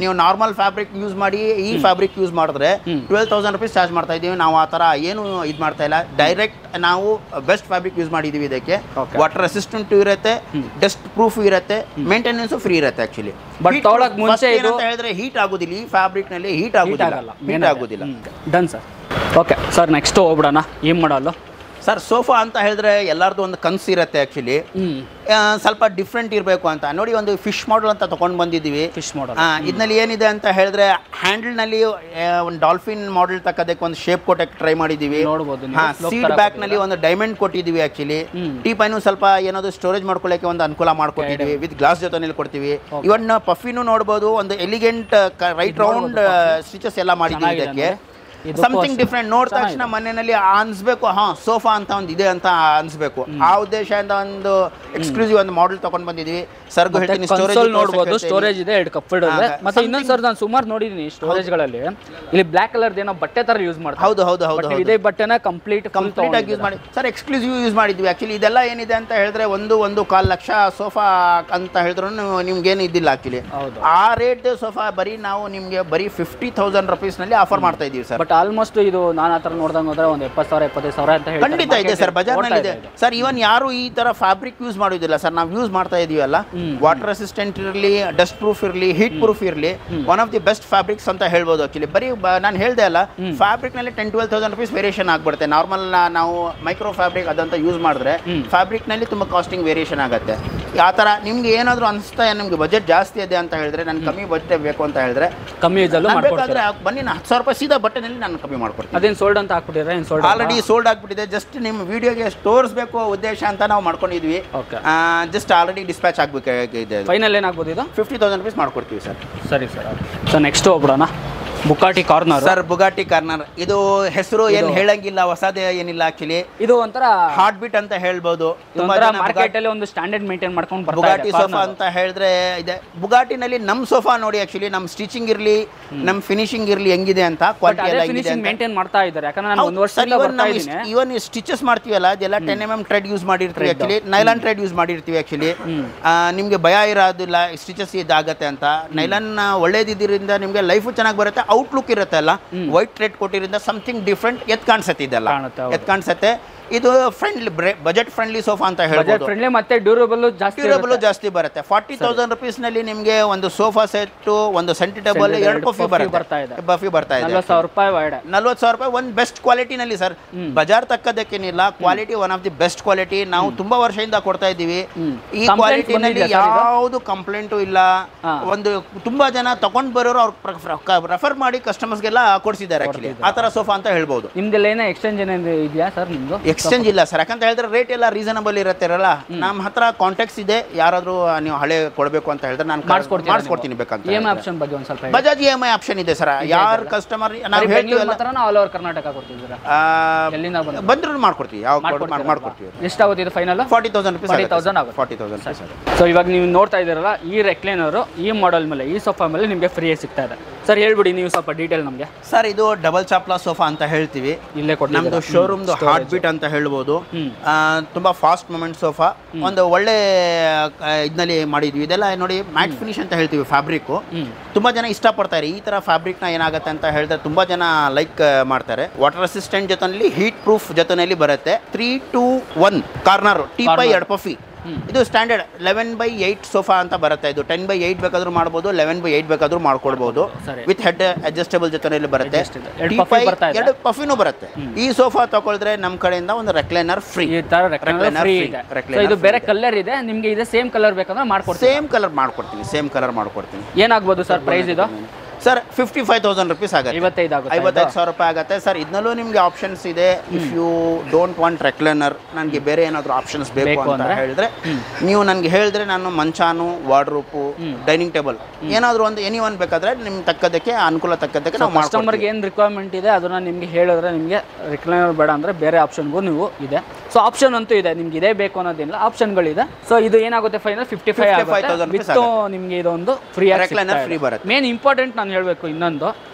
ನೀವು ನಾರ್ಮಲ್ ಫ್ಯಾಬ್ರಿಕ್ ಯೂಸ್ ಮಾಡಿ ಈ ಫ್ಯಾಬ್ರಿಕ್ ಯೂಸ್ ಮಾಡಿದ್ರೆ 12,000 rupees ಚಾರ್ಜ್ ಮಾಡ್ತಾ ಇದ್ದೀವಿ. ನಾವು ಆ ಥರ ಏನು ಇದು ಮಾಡ್ತಾ ಇಲ್ಲ. ಡೈರೆಕ್ಟ್ ನಾವು ಬೆಸ್ಟ್ ಫ್ಯಾಬ್ರಿಕ್ ಯೂಸ್ ಮಾಡಿದ್ದೀವಿ. ಇದಕ್ಕೆ ವಾಟರ್ ರೆಸಿಸ್ಟೆಂಟ್ ಇರುತ್ತೆ, ಡಸ್ಟ್ ಪ್ರೂಫ್ ಇರುತ್ತೆ, ಮೇಂಟೆನೆನ್ಸ್ ಫ್ರೀ ಇರುತ್ತೆ. ಆಕ್ಚುಲಿ ಬಟ್ ತೊಗೊಳಕ್ ಮುಂಚೆ ಇದು ಅಂತ ಹೇಳಿದ್ರೆ ಹೀಟ್ ಆಗೋದಿಲ್ಲ. ಈ ಫ್ಯಾಬ್ರಿಕ್ ನಲ್ಲಿ ಹೀಟ್ ಆಗೋದಿಲ್ಲ. Done sir. Okay sir, next ಹೋಗ್ಬಿಡೋಣ. ಏನು ಮಾಡಲ್ಲ ಸರ್? ಸೋಫಾ ಅಂತ ಹೇಳಿದ್ರೆ ಎಲ್ಲರದು ಒಂದು ಕನಸು ಇರುತ್ತೆ. ಆ್ಯಕ್ಚುಲಿ ಸ್ವಲ್ಪ ಡಿಫ್ರೆಂಟ್ ಇರಬೇಕು ಅಂತ ನೋಡಿ ಒಂದು ಫಿಶ್ ಮಾಡೆಲ್ ಅಂತ ತೊಗೊಂಡು ಬಂದಿದ್ದೀವಿ. ಫಿಶ್ ಮಾಡೆಲ್ ಇದರಲ್ಲಿ ಏನಿದೆ ಅಂತ ಹೇಳಿದ್ರೆ, ಹ್ಯಾಂಡಲ್ನಲ್ಲಿ ಒಂದು ಡಾಲ್ಫಿನ್ ಮಾಡೆಲ್ ತಕ್ಕದಕ್ಕೆ ಒಂದು ಶೇಪ್ ಕೊಟ್ಟಕ್ಕೆ ಟ್ರೈ ಮಾಡಿದ್ದೀವಿ. ಸೀಟ್ ಬ್ಯಾಕ್ನಲ್ಲಿ ಒಂದು ಡೈಮಂಡ್ ಕೊಟ್ಟಿದ್ದೀವಿ. ಆ್ಯಕ್ಚುಲಿ ಟೀಪೈನು ಸ್ವಲ್ಪ ಏನಾದ್ರು ಸ್ಟೋರೇಜ್ ಮಾಡ್ಕೊಳ್ಳೋಕೆ ಒಂದು ಅನುಕೂಲ ಮಾಡ್ಕೊಟ್ಟಿದ್ದೀವಿ. ವಿತ್ ಗ್ಲಾಸ್ ಜೊತೆನಲ್ಲಿ ಕೊಡ್ತೀವಿ. ಇವನ್ ಪಫಿನೂ ನೋಡ್ಬೋದು. ಒಂದು ಎಲಿಗೆಂಟ್ ರೈಟ್ ರೌಂಡ್ ಸ್ಟಿಚಸ್ ಎಲ್ಲ ಮಾಡಿದ್ದೀವಿ. ಇದಕ್ಕೆ ಸಮಥಿಂಗ್ ಡಿಫ್ರೆಂಟ್. ನೋಡಿದ ತಕ್ಷಣ ಮನೆಯಲ್ಲಿ ಅನ್ಸ್ಬೇಕು, ಸೋಫಾ ಅಂತ ಒಂದು ಇದೆ ಅಂತ ಅನ್ಸ್ಬೇಕು. ಆ ಉದ್ದೇಶದಿಂದ ಒಂದು ಎಕ್ಸ್ಕ್ಲೂಸಿವ್ ಒಂದು ಮಾಡೆಲ್ ತಗೊಂಡ್ ಬಂದಿದ್ವಿ. ಸರ್ಗು ಹೇಳ್ತೀನಿ, ಸ್ಟೋರೇಜ್ ನೋಡಬಹುದು. ಸ್ಟೋರೇಜ್ ಇದೆ, 2 ಕಪ್ ಇದೆ. ಮತ್ತೆ ಇನ್ನೊಂದು ಸರ್, ನಾನು ಸುಮಾರು ನೋಡಿದೀನಿ ಸ್ಟೋರೇಜ್ ಗಳಲ್ಲಿ ಇಲ್ಲಿ ಬ್ಲಾಕ್ ಕಲರ್ ಏನೋ ಬಟ್ಟೆ ತರ ಯೂಸ್ ಮಾಡ್ತಾರೆ. ಹೌದು. ಇದೇ ಬಟ್ಟೆನ ಕಂಪ್ಲೀಟ್ ಆಗಿ ಯೂಸ್ ಮಾಡಿ ಸರ್. ಎಕ್ಸ್ಕ್ಲೂಸಿವ್ ಯೂಸ್ ಮಾಡಿದ್ವಿ. ಆಕ್ಚುಲಿ ಇದೆಲ್ಲ ಏನಿದೆ ಅಂತ ಹೇಳಿದ್ರೆ 1.25 ಲಕ್ಷ ಸೋಫಾ ಅಂತ ಹೇಳಿದ್ರು ನಿಮ್ಗೇನು ಇದ್ದಿಲ್ಲ. ಆಕ್ಚುಲಿ ಆ ರೇಟ್ ಸೋಫಾ ಬರೀ ನಾವು ನಿಮ್ಗೆ ಬರೀ 50,000 rupees ನಲ್ಲಿ ಆಫರ್ ಮಾಡ್ತಾ ಇದೀವಿ ಸರ್. ಬಟ್ ಆಲ್ಮೋಸ್ಟ್ ಇದು ನಾನು ಆ ಥರ ನೋಡ್ದಂಗೆ ಹೋದ್ರೆ ಒಂದು 70,000 75,000 ಅಂತ ಹೇಳಿ ಖಂಡಿತ ಇದೆ ಸರ್. ಬಜಾರ್ನಲ್ಲಿ ಇದೆ ಸರ್. ಇವನ್ ಯಾರು ಈ ತರ ಫ್ಯಾಬ್ರಿಕ್ ಯೂಸ್ ಮಾಡೋದಿಲ್ಲ ಸರ್. ನಾವು ಯೂಸ್ ಮಾಡ್ತಾ ಇದೀವಲ್ಲ, ವಾಟರ್ ರೆಸಿಸ್ಟೆಂಟ್ ಇರಲಿ, ಡಸ್ಟ್ ಪ್ರೂಫ್ ಇರಲಿ, ಹೀಟ್ ಪ್ರೂಫ್ ಇರಲಿ, one of the best fabrics ಅಂತ ಹೇಳ್ಬೋದು. ಆಕ್ಚುಲಿ ಬರೀ ನಾನು ಹೇಳ್ದೆ ಅಲ್ಲ, ಫ್ಯಾಬ್ರಿಕ್ ನಲ್ಲಿ 10,000-12,000 rupees ವೇರಿಯೇಷನ್ ಆಗ್ಬಿಡುತ್ತೆ. ನಾರ್ಮಲ್ ನಾವು ಮೈಕ್ರೋ ಫ್ಯಾಬ್ರಿಕ್ ಅದಂತ ಯೂಸ್ ಮಾಡಿದ್ರೆ ಫ್ಯಾಬ್ರಿಕ್ ನಲ್ಲಿ ತುಂಬಾ ಕಾಸ್ಟಿಂಗ್ ವೇರಿಯೇಷನ್ ಆಗುತ್ತೆ. ಆ ತರ ನಿಮ್ಗೆ ಏನಾದ್ರು ಅನಿಸ್ತಾ ನಿಮ್ಗೆ ಬಜೆಟ್ ಜಾಸ್ತಿ ಇದೆ ಅಂತ ಹೇಳಿದ್ರೆ, ನಾನು ಕಮ್ಮಿ ಬಜೆಟ್ ಬೇಕು ಅಂತ ಹೇಳಿದ್ರೆ ಕಮ್ಮಿ ಬೇಕಾದ್ರೆ ಬನ್ನಿ, 10,000 ರೂಪಾಯಿ ಸೀದಾ ಬಟ್ಟೆನಲ್ಲಿ ನಾನು ಕಮ್ಮಿ ಮಾಡ್ಕೊಡ್ತೀನಿ. ಅದೇನು ಸೋಲ್ಡ್ ಅಂತ ಹಾಕ್ಬಿಟ್ಟಿದ್ರೆ? ಆಲ್ರೆಡಿ ಸೋಲ್ಡ್ ಆಗ್ಬಿಟ್ಟಿದೆ. ಜಸ್ಟ್ ನಿಮ್ಮ ವಿಡಿಯೋಗೆ ತೋರಿಸಬೇಕು ಉದ್ದೇಶ ಅಂತ ನಾವು ಮಾಡ್ಕೊಂಡಿದ್ವಿ. ಜಸ್ಟ್ ಆಲ್ರೆಡಿ ಡಿಸ್ಪ್ಯಾಚ್ ಆಗಬೇಕಾಗಿದೆ. ಫೈನಲ್ ಏನಾಗ್ಬೋದು ಇದು? 50,000 rupees ಮಾಡ್ಕೊಡ್ತೀವಿ ಸರ್. ಸರಿ ಸರ್. ಸೊ ನೆಕ್ಸ್ಟ್ ಹೋಗ್ಬಿಡೋಣ. Bugatti corner sir. Bugatti corner ಇದು ಹೆಸರು ಏನು ಹೇಳಂಗಿಲ್ಲ, ಹೊಸದೇ ಏನಿಲ್ಲ. ಆಕ್ಚುಲಿ ಇದು ಒಂಥರ ಹಾರ್ಟ್ ಬೀಟ್ ಅಂತ ಹೇಳ್ಬೋದು. ಮಾರ್ಕೆಟ್ ಅಲ್ಲಿ ಒಂದು ಸ್ಟ್ಯಾಂಡರ್ಡ್ ಮೇಂಟೈನ್ ಮಾಡ್ಕೊಂಡು ಬುಗಾಟಿ ಸೋಫಾ ಅಂತ ಹೇಳಿದ್ರೆ ಇದೆ. ಬುಗಾಟಿನಲ್ಲಿ ನಮ್ ಸೋಫಾ ನೋಡಿ, ಆಕ್ಚುಲಿ ನಮ್ ಸ್ಟಿಚಿಂಗ್ ಇರ್ಲಿ, ನಮ್ ಫಿನಿಶಿಂಗ್ ಇರ್ಲಿ ಹೆಂಗಿದೆ ಅಂತ, ಕ್ವಾಲಿಟಿ ಎಲ್ಲ ಹೆಂಗಿದೆ ಅಂತ ಮೇಂಟೈನ್ ಮಾಡ್ತಾ ಇದ್ದಾರೆ. ಯಾಕಂದ್ರೆ ನಾನು ಒಂದು ವರ್ಷದಿಂದ ಬರ್ತಾ ಇದ್ದೀನಿ. ಇವನ್ ಸ್ಟಿಚಸ್ ಮಾಡ್ತೀವಲ್ಲ, ಅದೆಲ್ಲ 10 mm ಥ್ರೆಡ್ ಯೂಸ್ ಮಾಡಿರ್ತೀವಿ. ಆಕ್ಚುಲಿ ನೈಲಾನ್ ಥ್ರೆಡ್ ಯೂಸ್ ಮಾಡಿರ್ತೀವಿ. ಆಕ್ಚುಲಿ ನಿಮ್ಗೆ ಭಯ ಇರೋದಿಲ್ಲ ಸ್ಟಿಚಸ್ ಇದಾಗತ್ತೆ ಅಂತ. ನೈಲಾನ್ ಒಳ್ಳೇದಿದ್ದರಿಂದ ನಿಮ್ಗೆ ಲೈಫು ಚೆನ್ನಾಗಿ ಬರುತ್ತೆ. ಔಟ್ಲುಕ್ ಇರುತ್ತೆ ಅಲ್ಲ, ವೈಟ್ ಥ್ರೆಡ್ ಕೊಟ್ಟಿರಿಂದ ಸಮಥಿಂಗ್ ಡಿಫ್ರೆಂಟ್ ಎತ್ ಕಾಣಿಸುತ್ತೆ. ಇದೆಲ್ಲ ಎತ್ ಕಾಣಿಸುತ್ತೆ. ಇದು ಫ್ರೆಂಡ್ಲಿ ಬಜೆಟ್ ಫ್ರೆಂಡ್ಲಿ ಸೋಫಾ ಅಂತ ಹೇಳ್ಬೋದು. ಫ್ರೆಂಡ್ಲಿ ಮತ್ತೆ ಡ್ಯೂರಬಲ್ ಜಾಸ್ತಿ ಬರುತ್ತೆ. 40,000 rupees ನಲ್ಲಿ ನಿಮಗೆ ಒಂದು ಸೋಫಾ ಸೆಟ್, ಒಂದು ಸೆಂಟಿ ಟೇಬಲ್, 2 ಪಫಿ ಬರ್ತಾ ಇದೆ. 40,000 ರೂಪಾಯಿ 40,000 ರೂಪಾಯಿ ಒಂದು ಬೆಸ್ಟ್ ಕ್ವಾಲಿಟಿನಲ್ಲಿ ಸರ್. ಬಜಾರ್ ತಕ್ಕದಕ್ಕೇನಿಲ್ಲ, quality one of the best quality. ನಾವು ತುಂಬಾ ವರ್ಷದಿಂದ ಕೊಡ್ತಾ ಇದ್ದೀವಿ. ಈ ಕ್ವಾಲಿಟಿನಲ್ಲಿ ಯಾವುದು ಕಂಪ್ಲೇಂಟು ಇಲ್ಲ. ಒಂದು ತುಂಬಾ ಜನ ತಗೊಂಡ್ ಬರೋರು ಅವ್ರು ರೆಫರ್ ಮಾಡಿ ಕಸ್ಟಮರ್ಸ್ಗೆಲ್ಲ ಕೊಡ್ಸಿದ್ದಾರೆ. ಆಕ್ಚುಲಿ ಆ ತರ ಸೋಫಾ ಅಂತ ಹೇಳ್ಬೋದು. ನಿಮ್ದೆಲ್ಲ ಏನೋ ಎಕ್ಸ್ಚೇಂಜ್ ಏನಾದ್ರು ಇದೆಯಾ ಸರ್? ನಿಮ್ದು ಎಕ್ಸ್ಚೇಂಜ್ ಇಲ್ಲ ಸರ್, ಯಾಕಂತ ಹೇಳಿದ್ರೆ ರೇಟ್ ಎಲ್ಲ ರೀಸನಬಲ್ ಇರುತ್ತಲ್ಲ. ನಮ್ಮ ಹತ್ರ ಕಾಂಟ್ಯಾಕ್ಟ್ಸ್ ಇದೆ. ಯಾರಾದ್ರೂ ನೀವು ಹಳೆ ಕೊಡಬೇಕು ಅಂತ ಹೇಳಿದ್ರೆ ನಾನು ಮಾಡಿಸ್ಕೊಡ್ತೀನಿ ಬೇಕಂತ. EMI ಆಪ್ಷನ್ ಬಗ್ಗೆ ಒಂದು ಸ್ವಲ್ಪ ಬಜಾಜ್ EMI ಆಪ್ಷನ್ ಇದೆ ಸರ್. ಯಾರು ಕಸ್ಟಮರ್ ನಾವು ಹೇಳ್ತೀವಿ ಆಲ್ ಓವರ್ ಕರ್ನಾಟಕ ಕೊಡ್ತಿದ್ದೀರಾ? ಎಲ್ಲಿಂದ ಬಂದ್ರು ಮಾಡ್ಕೊಡ್ತೀವಿ. ಯಾವ ಮಾಡ್ಕೊಡ್ತೀವಿ. ಎಷ್ಟಾಗುತ್ತೆ ಇದು ಫೈನಲ್? 40,000 rupees. 40,000. ಸೊ ಇವಾಗ ನೀವು ನೋಡ್ತಾ ಇದ್ದೀರಲ್ಲ, ಈ ರೆಕ್ಲೈನರು ಈ ಮಾಡೆಲ್ ಮೇಲೆ, ಈ ಸೋಫಾ ಮೇಲೆ ನಿಮಗೆ ಫ್ರೀ ಸಿಗ್ತಾ ಇದೆ. ಸರ್ ಹೇಳ್ಬಿಡಿ ನೀವು ಸ್ವಲ್ಪ ಡೀಟೇಲ್ ನಮಗೆ. ಸರ್ ಇದು ಡಬಲ್ ಚಾಪ್ಲಾ ಸೋಫಾ ಅಂತ ಹೇಳ್ತೀವಿ. ಇಲ್ಲೇ ಕೊಟ್ಟು ನಮ್ದು ಶೋರೂಮ್ದು ಹಾರ್ಟ್ ಬೀಟ್ ಅಂತ ಹೇಳ್ಬೋದು. ತುಂಬಾ ಫಾಸ್ಟ್ ಮೂಮೆಂಟ್ ಸೋಫಾ. ಒಂದು ಒಳ್ಳೆ ಇದರಲ್ಲಿ ಮಾಡಿದ್ವಿ. ಇದೆಲ್ಲ ನೋಡಿ ಮ್ಯಾಟ್ ಫಿನಿಶ್ ಅಂತ ಹೇಳ್ತೀವಿ. ಫ್ಯಾಬ್ರಿಕ್ ತುಂಬಾ ಜನ ಇಷ್ಟಪಡ್ತಾರೆ. ಈ ತರ ಫ್ಯಾಬ್ರಿಕ್ ನ ಏನಾಗುತ್ತೆ ಅಂತ ಹೇಳಿದ್ರೆ ತುಂಬಾ ಜನ ಲೈಕ್ ಮಾಡ್ತಾರೆ. ವಾಟರ್ ರೆಸಿಸ್ಟೆಂಟ್ ಜೊತೆನಲ್ಲಿ, ಹೀಟ್ ಪ್ರೂಫ್ ಜೊತೆನಲ್ಲಿ ಬರುತ್ತೆ. 3-2-1 ಕಾರ್ನರ್, ಟೀಪಾಯ್, 2 ಪಫಿ. ಇದು ಸ್ಟ್ಯಾಂಡರ್ಡ್ 11/8 ಸೋಫಾ ಅಂತ ಬರುತ್ತೆ. ಇದು 10/8 ಬೇಕಾದ್ರೂ ಮಾಡ್ಬೋದು, 11/8 ಬೇಕಾದ್ರೂ ಮಾಡ್ಕೊಳ್ಬಹುದು. ವಿತ್ ಹೆಡ್ ಅಡ್ಜಸ್ಟಬಲ್ ಜೊತೆನಲ್ಲಿ ಬರುತ್ತೆ. 2 ಪಫಿನೂ ಬರುತ್ತೆ. ಈ ಸೋಫಾ ತಗೊಳ್ದ್ರೆ ನಮ್ ಕಡೆಯಿಂದ ಒಂದು ರೆಕ್ಲೈನರ್ ಫ್ರೀ. ಇದು ಬೇರೆ ಕಲರ್ ಇದೆ ನಿಮ್ಗೆ, ಇದೆ ಸೇಮ್ ಕಲರ್ ಬೇಕಂದ್ರೆ ಮಾಡ್ಕೊಡ್ತೀನಿ. ಸೇಮ್ ಕಲರ್ ಮಾಡ್ಕೊಡ್ತೀನಿ. ಏನಾಗ್ಬೋದು ಸರ್ ಪ್ರೈಸ್ ಇದು? ಸರ್ 55,000 rupees ಆಗುತ್ತೆ. 55,000 ರೂಪಾಯಿ ಆಗುತ್ತೆ ಸರ್. ಇದನ್ನಲ್ಲೂ ನಿಮಗೆ ಆಪ್ಷನ್ಸ್ ಇದೆ. If you don't want recliner, ನನಗೆ ಬೇರೆ ಏನಾದರೂ ಆಪ್ಷನ್ಸ್ ಬೇಕು ಅಂತ ಹೇಳಿದ್ರೆ ನೀವು ನನಗೆ ಹೇಳಿದ್ರೆ ನಾನು ಮಂಚಾನು, ವಾರ್ಡ್ರೋಪು, ಡೈನಿಂಗ್ ಟೇಬಲ್ ಏನಾದರೂ ಒಂದು ಎನಿ ಒನ್ ಬೇಕಾದ್ರೆ ನಿಮ್ಗೆ ತಕ್ಕದಕ್ಕೆ ಅನುಕೂಲ ತಕ್ಕದಕ್ಕೆ ನಾವು ಕಸ್ಟಮರ್ಗೆ ಏನು ರಿಕ್ವೈರ್ಮೆಂಟ್ ಇದೆ ಅದನ್ನ ನಿಮಗೆ ಹೇಳಿದ್ರೆ, ನಿಮಗೆ ರೆಕ್ಲೈನರ್ ಬೇಡ ಅಂದರೆ ಬೇರೆ ಆಪ್ಷನ್ಗೂ ನೀವು ಇದೆ. ಸೊ ಆಪ್ಷನ್ ಅಂತೂ ಇದೆ, ನಿಮ್ಗೆ ಇದೇ ಬೇಕು ಅನ್ನೋದಿಲ್ಲ, ಆಪ್ಷನ್ಗಳಿದೆ. ಸೊ ಇದು ಏನಾಗುತ್ತೆ ಫೈನಲ್ 55,000 ವಿತ್ ನಿಮಗೆ ಇದೊಂದು ಫ್ರೀ ರೆಕ್ಲೈನರ್ ಫ್ರೀ ಬರುತ್ತೆ. ಮೇನ್ ಇಂಪಾರ್ಟೆಂಟ್ ನಾನು ಹೇಳಬೇಕು ಇನ್ನೊಂದು.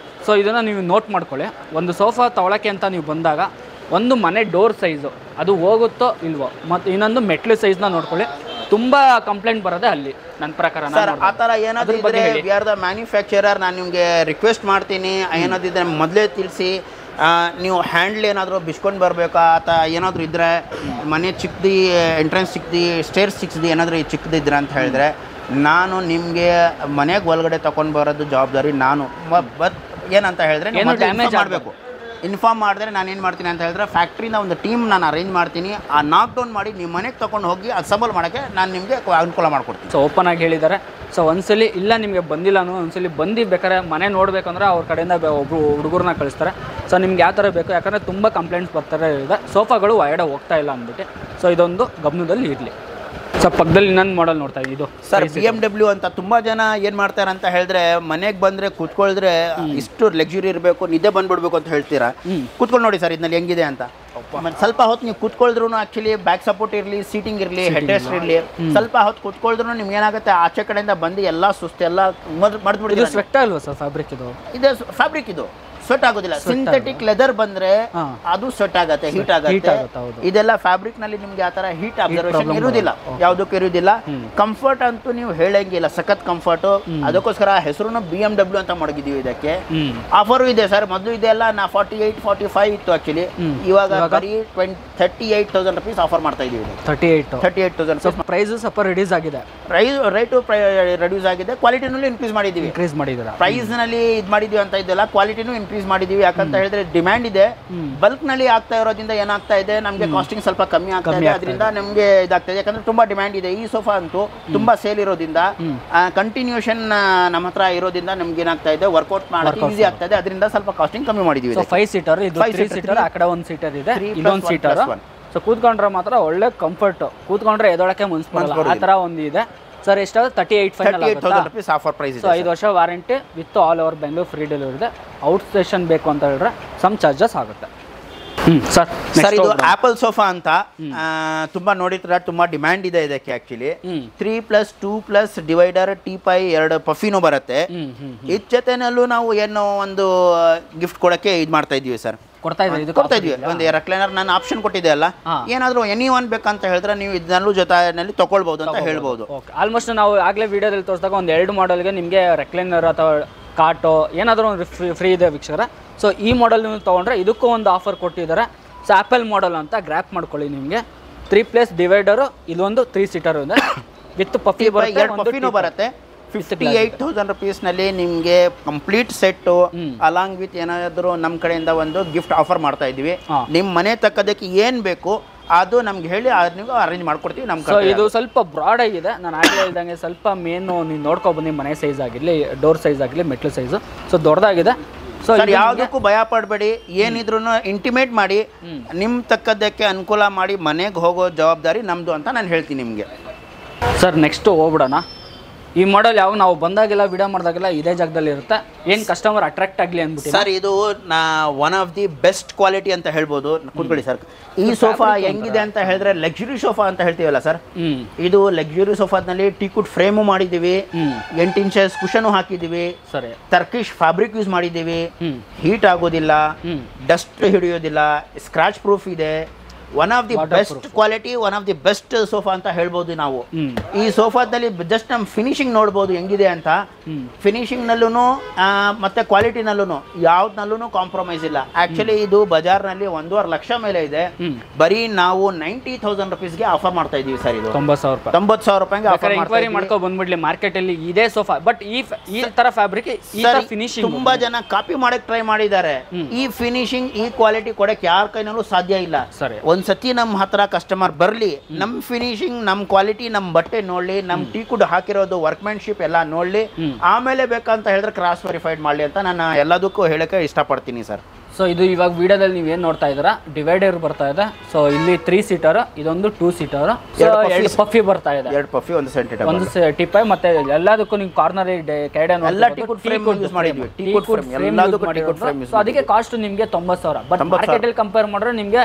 ಸೊ ಇದನ್ನು ನೀವು ನೋಟ್ ಮಾಡ್ಕೊಳ್ಳಿ. ಒಂದು ಸೋಫಾ ತೊಗೊಳಕ್ಕೆ ಅಂತ ನೀವು ಬಂದಾಗ ಒಂದು ಮನೆ ಡೋರ್ ಸೈಜು ಅದು ಹೋಗುತ್ತೋ ಇಲ್ವೋ, ಮತ್ತು ಇನ್ನೊಂದು ಮೆಟ್ಲು ಸೈಜ್ನ ನೋಡ್ಕೊಳ್ಳಿ. ತುಂಬ ಕಂಪ್ಲೇಂಟ್ ಬರೋದೆ ಅಲ್ಲಿ ನನ್ನ ಪ್ರಕಾರ. ಸರ್ ಆ ಥರ ಏನಾದರೂ ಇದ್ದರೆ ವಿ ಆರ್ ದ ಮ್ಯಾನುಫ್ಯಾಕ್ಚರರ್, ನಾನು ನಿಮಗೆ ರಿಕ್ವೆಸ್ಟ್ ಮಾಡ್ತೀನಿ, ಏನಾದಿದ್ರೆ ಮೊದಲೇ ತಿಳಿಸಿ. ನೀವು ಹ್ಯಾಂಡ್ಲ್ ಏನಾದರೂ ಬಿಚ್ಕೊಂಡು ಬರಬೇಕಾ ಅಥವಾ ಏನಾದರೂ ಇದ್ದರೆ, ಮನೆ ಚಿಕ್ಕದು ಎಂಟ್ರೆನ್ಸ್ ಚಿಕ್ಕದು, ಸ್ಟೇರ್ಸ್ ಚಿಕ್ಕದು ಏನಾದರೂ ಚಿಕ್ಕದಿದ್ರೆ ಅಂತ ಹೇಳಿದ್ರೆ ನಾನು ನಿಮಗೆ ಮನೆಗೆ ಒಳಗಡೆ ತಗೊಂಡು ಬರೋದು ಜವಾಬ್ದಾರಿ ನಾನು. ಬಟ್ ಏನಂತ ಹೇಳಿದ್ರೆ ಡ್ಯಾಮೇಜ್ ಮಾಡಬೇಕು. ಇನ್ಫಾರ್ಮ್ ಮಾಡಿದ್ರೆ ನಾನು ಏನು ಮಾಡ್ತೀನಿ ಅಂತ ಹೇಳಿದ್ರೆ ಫ್ಯಾಕ್ಟ್ರಿಯಿಂದ ಒಂದು ಟೀಮ್ ನಾನು ಅರೇಂಜ್ ಮಾಡ್ತೀನಿ. ಆ ನಾಕ್ ಡೌನ್ ಮಾಡಿ ನೀವು ಮನೆಗೆ ತೊಗೊಂಡು ಹೋಗಿ ಅಸೆಂಬಲ್ ಮಾಡೋಕ್ಕೆ ನಾನು ನಿಮಗೆ ಅನುಕೂಲ ಮಾಡಿಕೊಡ್ತೀನಿ. ಸೊ ಓಪನ್ ಆಗಿ ಹೇಳಿದ್ದಾರೆ. ಸೊ ಒಂದ್ಸಲಿ ಇಲ್ಲ ನಿಮಗೆ ಬಂದಿಲ್ಲ ಅನ್ನೋ ಒಂದ್ಸಲಿ ಬಂದು ಬೇಕಾದ್ರೆ ಮನೆ ನೋಡಬೇಕಂದ್ರೆ ಅವ್ರ ಕಡೆಯಿಂದ ಒಬ್ಬರು ಹುಡುಗರನ್ನ ಕಳಿಸ್ತಾರೆ. ಸೊ ನಿಮ್ಗೆ ಯಾವ ಥರ ಬೇಕು, ಯಾಕಂದರೆ ತುಂಬ ಕಂಪ್ಲೇಂಟ್ಸ್ ಬರ್ತಾರೆ ಇದೆ, ಸೋಫಾಗಳು ಹೊರಗಡೆ ಹೋಗ್ತಾ ಇಲ್ಲ ಅಂದ್ಬಿಟ್ಟು. ಸೊ ಇದೊಂದು ಗಮನದಲ್ಲಿ ಇರಲಿ. ಸೊ ಪಕ್ಕದಲ್ಲಿ ಇನ್ನೊಂದು ಮಾಡೆಲ್ ನೋಡ್ತಾ ಇದ್ದೀವಿ. ಇದು ಸರ್ BMW ಅಂತ ತುಂಬಾ ಜನ ಏನು ಮಾಡ್ತಾರೆ ಅಂತ ಹೇಳಿದ್ರೆ, ಮನೆಗೆ ಬಂದರೆ ಕೂತ್ಕೊಳಿದ್ರೆ ಇಷ್ಟು ಲಕ್ಸುರಿ ಇರಬೇಕು, ನಿದ್ದೆ ಬಂದ್ಬಿಡ್ಬೇಕು ಅಂತ ಹೇಳ್ತೀರಾ. ಕೂತ್ಕೊಂಡು ನೋಡಿ ಸರ್ ಇದನ್ನಲ್ಲಿ ಹೆಂಗಿದೆ ಅಂತ. ಸ್ವಲ್ಪ ಹೊತ್ತು ನೀವು ಕೂತ್ಕೊಳ್ದ್ರು ಆಕ್ಚುಲಿ ಬ್ಯಾಕ್ ಸಪೋರ್ಟ್ ಇರಲಿ, ಸೀಟಿಂಗ್ ಇರಲಿ, ಹೆಡ್ ರೆಸ್ಟ್ ಇರಲಿ, ಸ್ವಲ್ಪ ಹೊತ್ತು ಕೂತ್ಕೊಳ್ದ್ರು ನಿಮ್ಗೆ ಏನಾಗುತ್ತೆ, ಆಚೆ ಕಡೆಯಿಂದ ಬಂದು ಎಲ್ಲ ಸುಸ್ತೆಲ್ಲ ಮರ್ದ್ಬಿಡಿದ್ರೆ. ಸ್ವೆಟ್ ಅಲ್ವಾ ಸರ್ ಫ್ಯಾಬ್ರಿಕ್? ಇದು ಫ್ಯಾಬ್ರಿಕ್ ಇದು ಸ್ವೆಟ್ ಆಗೋದಿಲ್ಲ. ಸಿಂಥೆಟಿಕ್ ಲೆದರ್ ಬಂದ್ರೆ ಅದು ಸ್ವೆಟ್ ಆಗುತ್ತೆ, ಹೀಟ್ ಆಗುತ್ತೆ. ಇದೆಲ್ಲ ಫ್ಯಾಬ್ರಿಕ್ ನಲ್ಲಿ ನಿಮ್ಗೆ ಆ ತರ ಹೀಟ್ ಅಬ್ಸರ್ವೇಷನ್ ಇರುವುದಿಲ್ಲ, ಯಾವುದಕ್ಕೂ ಇರುವುದಿಲ್ಲ. ಕಂಫರ್ಟ್ ಅಂತೂ ನೀವು ಹೇಳಂಗಿಲ್ಲ, ಸಖತ್ ಕಂಫರ್ಟ್. ಅದಕ್ಕೋಸ್ಕರ ಹೆಸರುನು BMW ಅಂತ ಮಡಗಿದೀವಿ. ಇದಕ್ಕೆ ಆಫರು ಇದೆ ಸರ್. ಮೊದಲು ಇದೆಲ್ಲ 48-45 ಇತ್ತು ಆಕ್ಚುಲಿ. ಇವಾಗ ಬರೀ 38,000 rupees ಆಫರ್ ಮಾಡ್ತಾ ಇದೀವಿ. 38,000 ಪ್ರೈಸ್ ಸ್ವಲ್ಪ ರಿಡ್ಯೂಸ್ ಆಗಿದೆ. ರೇಟು ರಿಡ್ಯೂಸ್ ಆಗಿದೆ. ಕ್ವಾಲಿಟಿನಲ್ಲೂ ಇನ್ಕ್ರೀಸ್ ಮಾಡಿದೀವಿ. ಪ್ರೈಸ್ ನಲ್ಲಿ ಇದು ಮಾಡಿದೀವಿ ಅಂತ ಇದೆಲ್ಲ ಕ್ವಾಲಿಟಿನೂ ಇನ್ಕ್ರೀಸ್ ಮಾಡಿದೀವಿ. ಯಾಕಂತ ಹೇಳಿದ್ರೆ ಡಿಮ್ಯಾಂಡ್ ಇದೆ. ಬಲ್ಕ್ ನಲ್ಲಿ ಆಗ್ತಾ ಇರೋದ್ರಿಂದ ಏನಾಗ್ತಾ ಇದೆ, ನಮಗೆ ಕಾಸ್ಟಿಂಗ್ ಸ್ವಲ್ಪ ಕಮ್ಮಿ ಆಗ್ತಾ ಇದೆ. ಅದರಿಂದ ನಮಗೆ ಇದಾಗ್ತಾ ಇದೆ, ಯಾಕಂದ್ರೆ ತುಂಬಾ ಡಿಮ್ಯಾಂಡ್ ಇದೆ. ಈ ಸೋಫಾ ಅಂತೂ ತುಂಬಾ ಸೇಲ್ ಇರೋದ್ರಿಂದ, ಕಂಟಿನ್ಯೂಷನ್ ನಮ್ಮ ಹತ್ರ ಇರೋದ್ರಿಂದ ನಮ್ಗೆ ಏನಾಗ್ತಾ ಇದೆ, ವರ್ಕೌಟ್ ಮಾಡೋದು ಈಸಿ ಆಗ್ತಾ ಇದೆ. ಅದರಿಂದ ಸ್ವಲ್ಪ ಕಾಸ್ಟಿಂಗ್ ಕಮ್ಮಿ ಮಾಡಿದೀವಿ. 5 ಸೀಟರ್, ಇದು 3 ಸೀಟರ್, ಆ ಕಡೆ 1 ಸೀಟರ್ ಇದೆ, ಇದೊಂದು ಸೀಟರ್. ಸೊ ಕೂತ್ಕೊಂಡ್ರೆ ಮಾತ್ರ ಒಳ್ಳೆ ಕಂಫರ್ಟ್, ಕೂತ್ಕೊಂಡ್ರೆ ಎದೊಳಕ್ಕೆ ಮುನ್ಸ್ಬರಲ್ಲ, ಆ ತರ ಒಂದು ಇದೆ. ಸರ್ ಎಷ್ಟಾದ್ರು 38,000 rupees ಆಫರ್ ಪ್ರೈಸ್. ಸೊ 5 ವರ್ಷ warranty with all over Bengaluru free delivery ಇದೆ. ಔಟ್ ಸ್ಟೇಷನ್ ಬೇಕು ಅಂತ ಹೇಳಿದ್ರೆ ಸಮ್ ಚಾರ್ಜಸ್ ಆಗುತ್ತೆ. ಸರ್ ಇದು ಆಪಲ್ ಸೋಫಾ ಅಂತ ತುಂಬಾ ನೋಡಿದ್ರೆ ತುಂಬಾ ಡಿಮ್ಯಾಂಡ್ ಇದೆ ಇದಕ್ಕೆ. ಆಕ್ಚುಲಿ 3+2+ ಡಿವೈಡರ್, ಟೀಪಾಯ್, 2 ಪಫಿನೂ ಬರುತ್ತೆ. ಇದ್ರ ಜೊತೆನಲ್ಲೂ ನಾವು ಏನೋ ಒಂದು ಗಿಫ್ಟ್ ಕೊಡಕ್ಕೆ ಇದು ಮಾಡ್ತಾ ಇದೀವಿ ಸರ್. ಕೊಡ್ತಾ ಇದೀವಿ ಒಂದು ರೆಕ್ಲೈನರ್. ನಾನು ಆಪ್ಷನ್ ಕೊಟ್ಟಿದ್ದೆ ಅಲ್ಲ, ಏನಾದರೂ ಎನಿ ಒನ್ ಬೇಕಂತ ಹೇಳಿದ್ರೆ ನೀವು ಇದನ್ನಲ್ಲೂ ಜೊತೆನಲ್ಲಿ ತಗೊಳ್ಬಹುದು ಅಂತ ಹೇಳ್ಬೋದು. ಆಲ್ಮೋಸ್ಟ್ ನಾವು ಆಗಲೇ ವಿಡಿಯೋದಲ್ಲಿ ತೋರಿಸಿದಾಗ ಒಂದು 2 ಮಾಡೆಲ್ಗೆ ನಿಮಗೆ ರೆಕ್ಲೈನರ್ ಅಥವಾ ಕಾಟೋ ಏನಾದರೂ ಒಂದು ಫ್ರೀ ಇದೆ ವೀಕ್ಷಕರ. ಸೊ ಈ ಮಾಡೆಲ್ ನೀವು ತೊಗೊಂಡ್ರೆ ಇದಕ್ಕೂ ಒಂದು ಆಫರ್ ಕೊಟ್ಟಿದ್ದಾರೆ. ಸೊ ಆ್ಯಪಲ್ ಮಾಡೆಲ್ ಅಂತ ಗ್ರ್ಯಾಪ್ ಮಾಡ್ಕೊಳ್ಳಿ. ನಿಮಗೆ 3+ ಡಿವೈಡರು, ಇದೊಂದು 3 ಸೀಟರ್ ಇದೆ ವಿತ್ ಪಫಿ ಬರುತ್ತೆ. 58,000 ರುಪೀಸ್ನಲ್ಲಿ ನಿಮಗೆ ಕಂಪ್ಲೀಟ್ ಸೆಟ್ಟು ಅಲಾಂಗ್ ವಿತ್ ಏನಾದರೂ ನಮ್ಮ ಕಡೆಯಿಂದ ಒಂದು ಗಿಫ್ಟ್ ಆಫರ್ ಮಾಡ್ತಾ ಇದ್ದೀವಿ. ನಿಮ್ಮ ಮನೆ ತಕ್ಕದಕ್ಕೆ ಏನು ಬೇಕು ಅದು ನಮ್ಗೆ ಹೇಳಿ ನೀವು ಅರೇಂಜ್ ಮಾಡ್ಕೊಡ್ತೀವಿ. ನಮ್ಮ ಕಡೆ ಇದು ಸ್ವಲ್ಪ ಬ್ರಾಡ್ ಆಗಿದೆ. ನಾನು ಆಗಲೇ ಹೇಳ್ದಂಗೆ ಸ್ವಲ್ಪ ಮೇನು ನೀವು ನೋಡ್ಕೊಬನ್ನಿ, ಮನೆ ಸೈಜ್ ಆಗಿರಲಿ, ಡೋರ್ ಸೈಜ್ ಆಗಿರಲಿ, ಮೆಟ್ಲು ಸೈಜು ಸೊ ದೊಡ್ಡದಾಗಿದೆ. ಸೊ ಯಾವುದಕ್ಕೂ ಭಯ ಪಡಬೇಡಿ, ಏನಿದ್ರು ಇಂಟಿಮೇಟ್ ಮಾಡಿ ನಿಮ್ಮ ತಕ್ಕದಕ್ಕೆ ಅನುಕೂಲ ಮಾಡಿ ಮನೆಗೆ ಹೋಗೋ ಜವಾಬ್ದಾರಿ ನಮ್ಮದು ಅಂತ ನಾನು ಹೇಳ್ತೀನಿ ನಿಮಗೆ. ಸರ್ ನೆಕ್ಸ್ಟು ಹೋಗ್ಬಿಡೋಣ. ಈ ಮಾಡೆಲ್ ಯಾವ ನಾವು ಬಂದಾಗೆಲ್ಲ ವಿಡಿಯೋ ಮಾಡಿದಾಗೆಲ್ಲ ಇದೇ ಜಾಗದಲ್ಲಿ ಇರುತ್ತೆ. ಏನು ಕಸ್ಟಮರ್ ಅಟ್ರಾಕ್ಟ್ ಆಗಲಿ ಅಂದ್ಬಿಟ್ಟು ಸರ್ ಇದು one of the best quality ಅಂತ ಹೇಳ್ಬೋದು. ಕೂತ್ಕೊಳ್ಳಿ ಸರ್. ಈ ಸೋಫಾ ಹೆಂಗಿದೆ ಅಂತ ಹೇಳಿದ್ರೆ ಲಕ್ಸುರಿ ಸೋಫಾ ಅಂತ ಹೇಳ್ತೀವಲ್ಲ ಸರ್, ಇದು ಲಕ್ಸುರಿ ಸೋಫಾದಲ್ಲಿ ಟೀಕುಡ್ ಫ್ರೇಮು ಮಾಡಿದ್ದೀವಿ, 8 ಇಂಚಸ್ ಕುಷನು ಹಾಕಿದ್ದೀವಿ, ಸರಿ ಟರ್ಕಿಶ್ ಫ್ಯಾಬ್ರಿಕ್ ಯೂಸ್ ಮಾಡಿದ್ದೀವಿ, ಹೀಟ್ ಆಗೋದಿಲ್ಲ, ಡಸ್ಟ್ ಹಿಡಿಯೋದಿಲ್ಲ, ಸ್ಕ್ರಾಚ್ ಪ್ರೂಫ್ ಇದೆ. One of the best quality, one of the best sofa ಅಂತ ಹೇಳ್ಬೋದು ನಾವು. ಈ ಸೋಫಾದಲ್ಲಿ ಜಸ್ಟ್ ನಮ್ಮ ಫಿನಿಶಿಂಗ್ ನೋಡ್ಬೋದು ಹೆಂಗಿದೆ ಅಂತ. ಫಿನಿಶಿಂಗ್ನಲ್ಲೂ ಮತ್ತೆ ಕ್ವಾಲಿಟಿನಲ್ಲೂ ಯಾವ್ದನ್ನಲ್ಲೂ ಕಾಂಪ್ರಮೈಸ್ ಇಲ್ಲ. ಆಕ್ಚುಲಿ ಇದು ಬಜಾರ್ನಲ್ಲಿ 1.5 ಲಕ್ಷ ಮೇಲೆ ಇದೆ. ಬರೀ ನಾವು 90,000 ರುಪೀಸ್ಗೆ ಆಫರ್ ಮಾಡ್ತಾ ಇದೀವಿ ಸರ್. ಇದು 90,000 ರೂಪಾಯಿಗೆ ಆಫರ್ ಎಂಕ್ವೈರಿ ಮಾಡ್ಕೊ ಬಂದ್ಬಿಡ್ಲಿ. ಮಾರ್ಕೆಟ್ ಅಲ್ಲಿ ಇದೇ ಸೋಫಾ, ಬಟ್ ಈ ತರ ಫ್ಯಾಬ್ರಿಕ್, ಈ ತರ ಫಿನಿಶಿಂಗ್ ತುಂಬಾ ಜನ ಕಾಪಿ ಮಾಡಕ್ ಟ್ರೈ ಮಾಡಿದ್ದಾರೆ. ಈ ಫಿನಿಶಿಂಗ್, ಈ ಕ್ವಾಲಿಟಿ ಕೊಡಕ್ಕೆ ಯಾರ ಕೈನಲ್ಲೂ ಸಾಧ್ಯ ಇಲ್ಲ. ಸರಿ, ಒಂದ್ಸತಿ ನಮ್ಮ ಹತ್ರ ಕಸ್ಟಮರ್ ಬರಲಿ, ನಮ್ಮ ಫಿನಿಶಿಂಗ್, ನಮ್ಮ ಕ್ವಾಲಿಟಿ, ನಮ್ಮ ಬಟ್ಟೆ ನೋಡ್ಲಿ, ನಮ್ಮ ಟೀಕುಡ್ ಹಾಕಿರೋದು ವರ್ಕ್ಮ್ಯಾನ್ಶಿಪ್ ಎಲ್ಲ ನೋಡ್ಲಿ, ಆಮೇಲೆ ಬೇಕಂತ ಹೇಳಿದ್ರೆ ಕ್ರಾಸ್ ವೆರಿಫೈಡ್ ಮಾಡಲಿ ಅಂತ ನಾನು ಎಲ್ಲದಕ್ಕೂ ಹೇಳಕ್ಕೆ ಇಷ್ಟಪಡ್ತೀನಿ ಸರ್. ಸೊ ಇದು ಇವಾಗ ವಿಡಿಯೋದಲ್ಲಿ ನೀವೇನು ನೋಡ್ತಾ ಇದ್ದೀರಾ, ಡಿವೈಡರ್ ಬರ್ತಾ ಇದೆ. ಸೊ ಇಲ್ಲಿ 3 ಸೀಟರ್, ಇದೊಂದು 2 ಸೀಟರ್, 2 ಪಫಿ ಬರ್ತಾ ಇದೆ. 2 ಪಫಿ, ಒಂದು ಟಿಪೈ, ಮತ್ತೆ ಎಲ್ಲದಕ್ಕೂ ನೀವು ಕಾರ್ನರ್ ಕೆಡೆ ಎಲ್ಲ ಟೀಕುಡ್ ಫ್ರೇಮ್ ಯೂಸ್ ಮಾಡಿದ್ವಿ. ಟೀಕುಡ್ ಫ್ರೇಮ್ ಎಲ್ಲದಕ್ಕೂ ಟೀಕುಡ್ ಫ್ರೇಮ್. ಸೊ ಅದಕ್ಕೆ ಕಾಸ್ಟ್ ನಿಮಗೆ 90,000. ಬಟ್ ಮಾರ್ಕೆಟ್ ಅಲ್ಲಿ ಕಂಪೇರ್ ಮಾಡಿದ್ರೆ ನಿಮಗೆ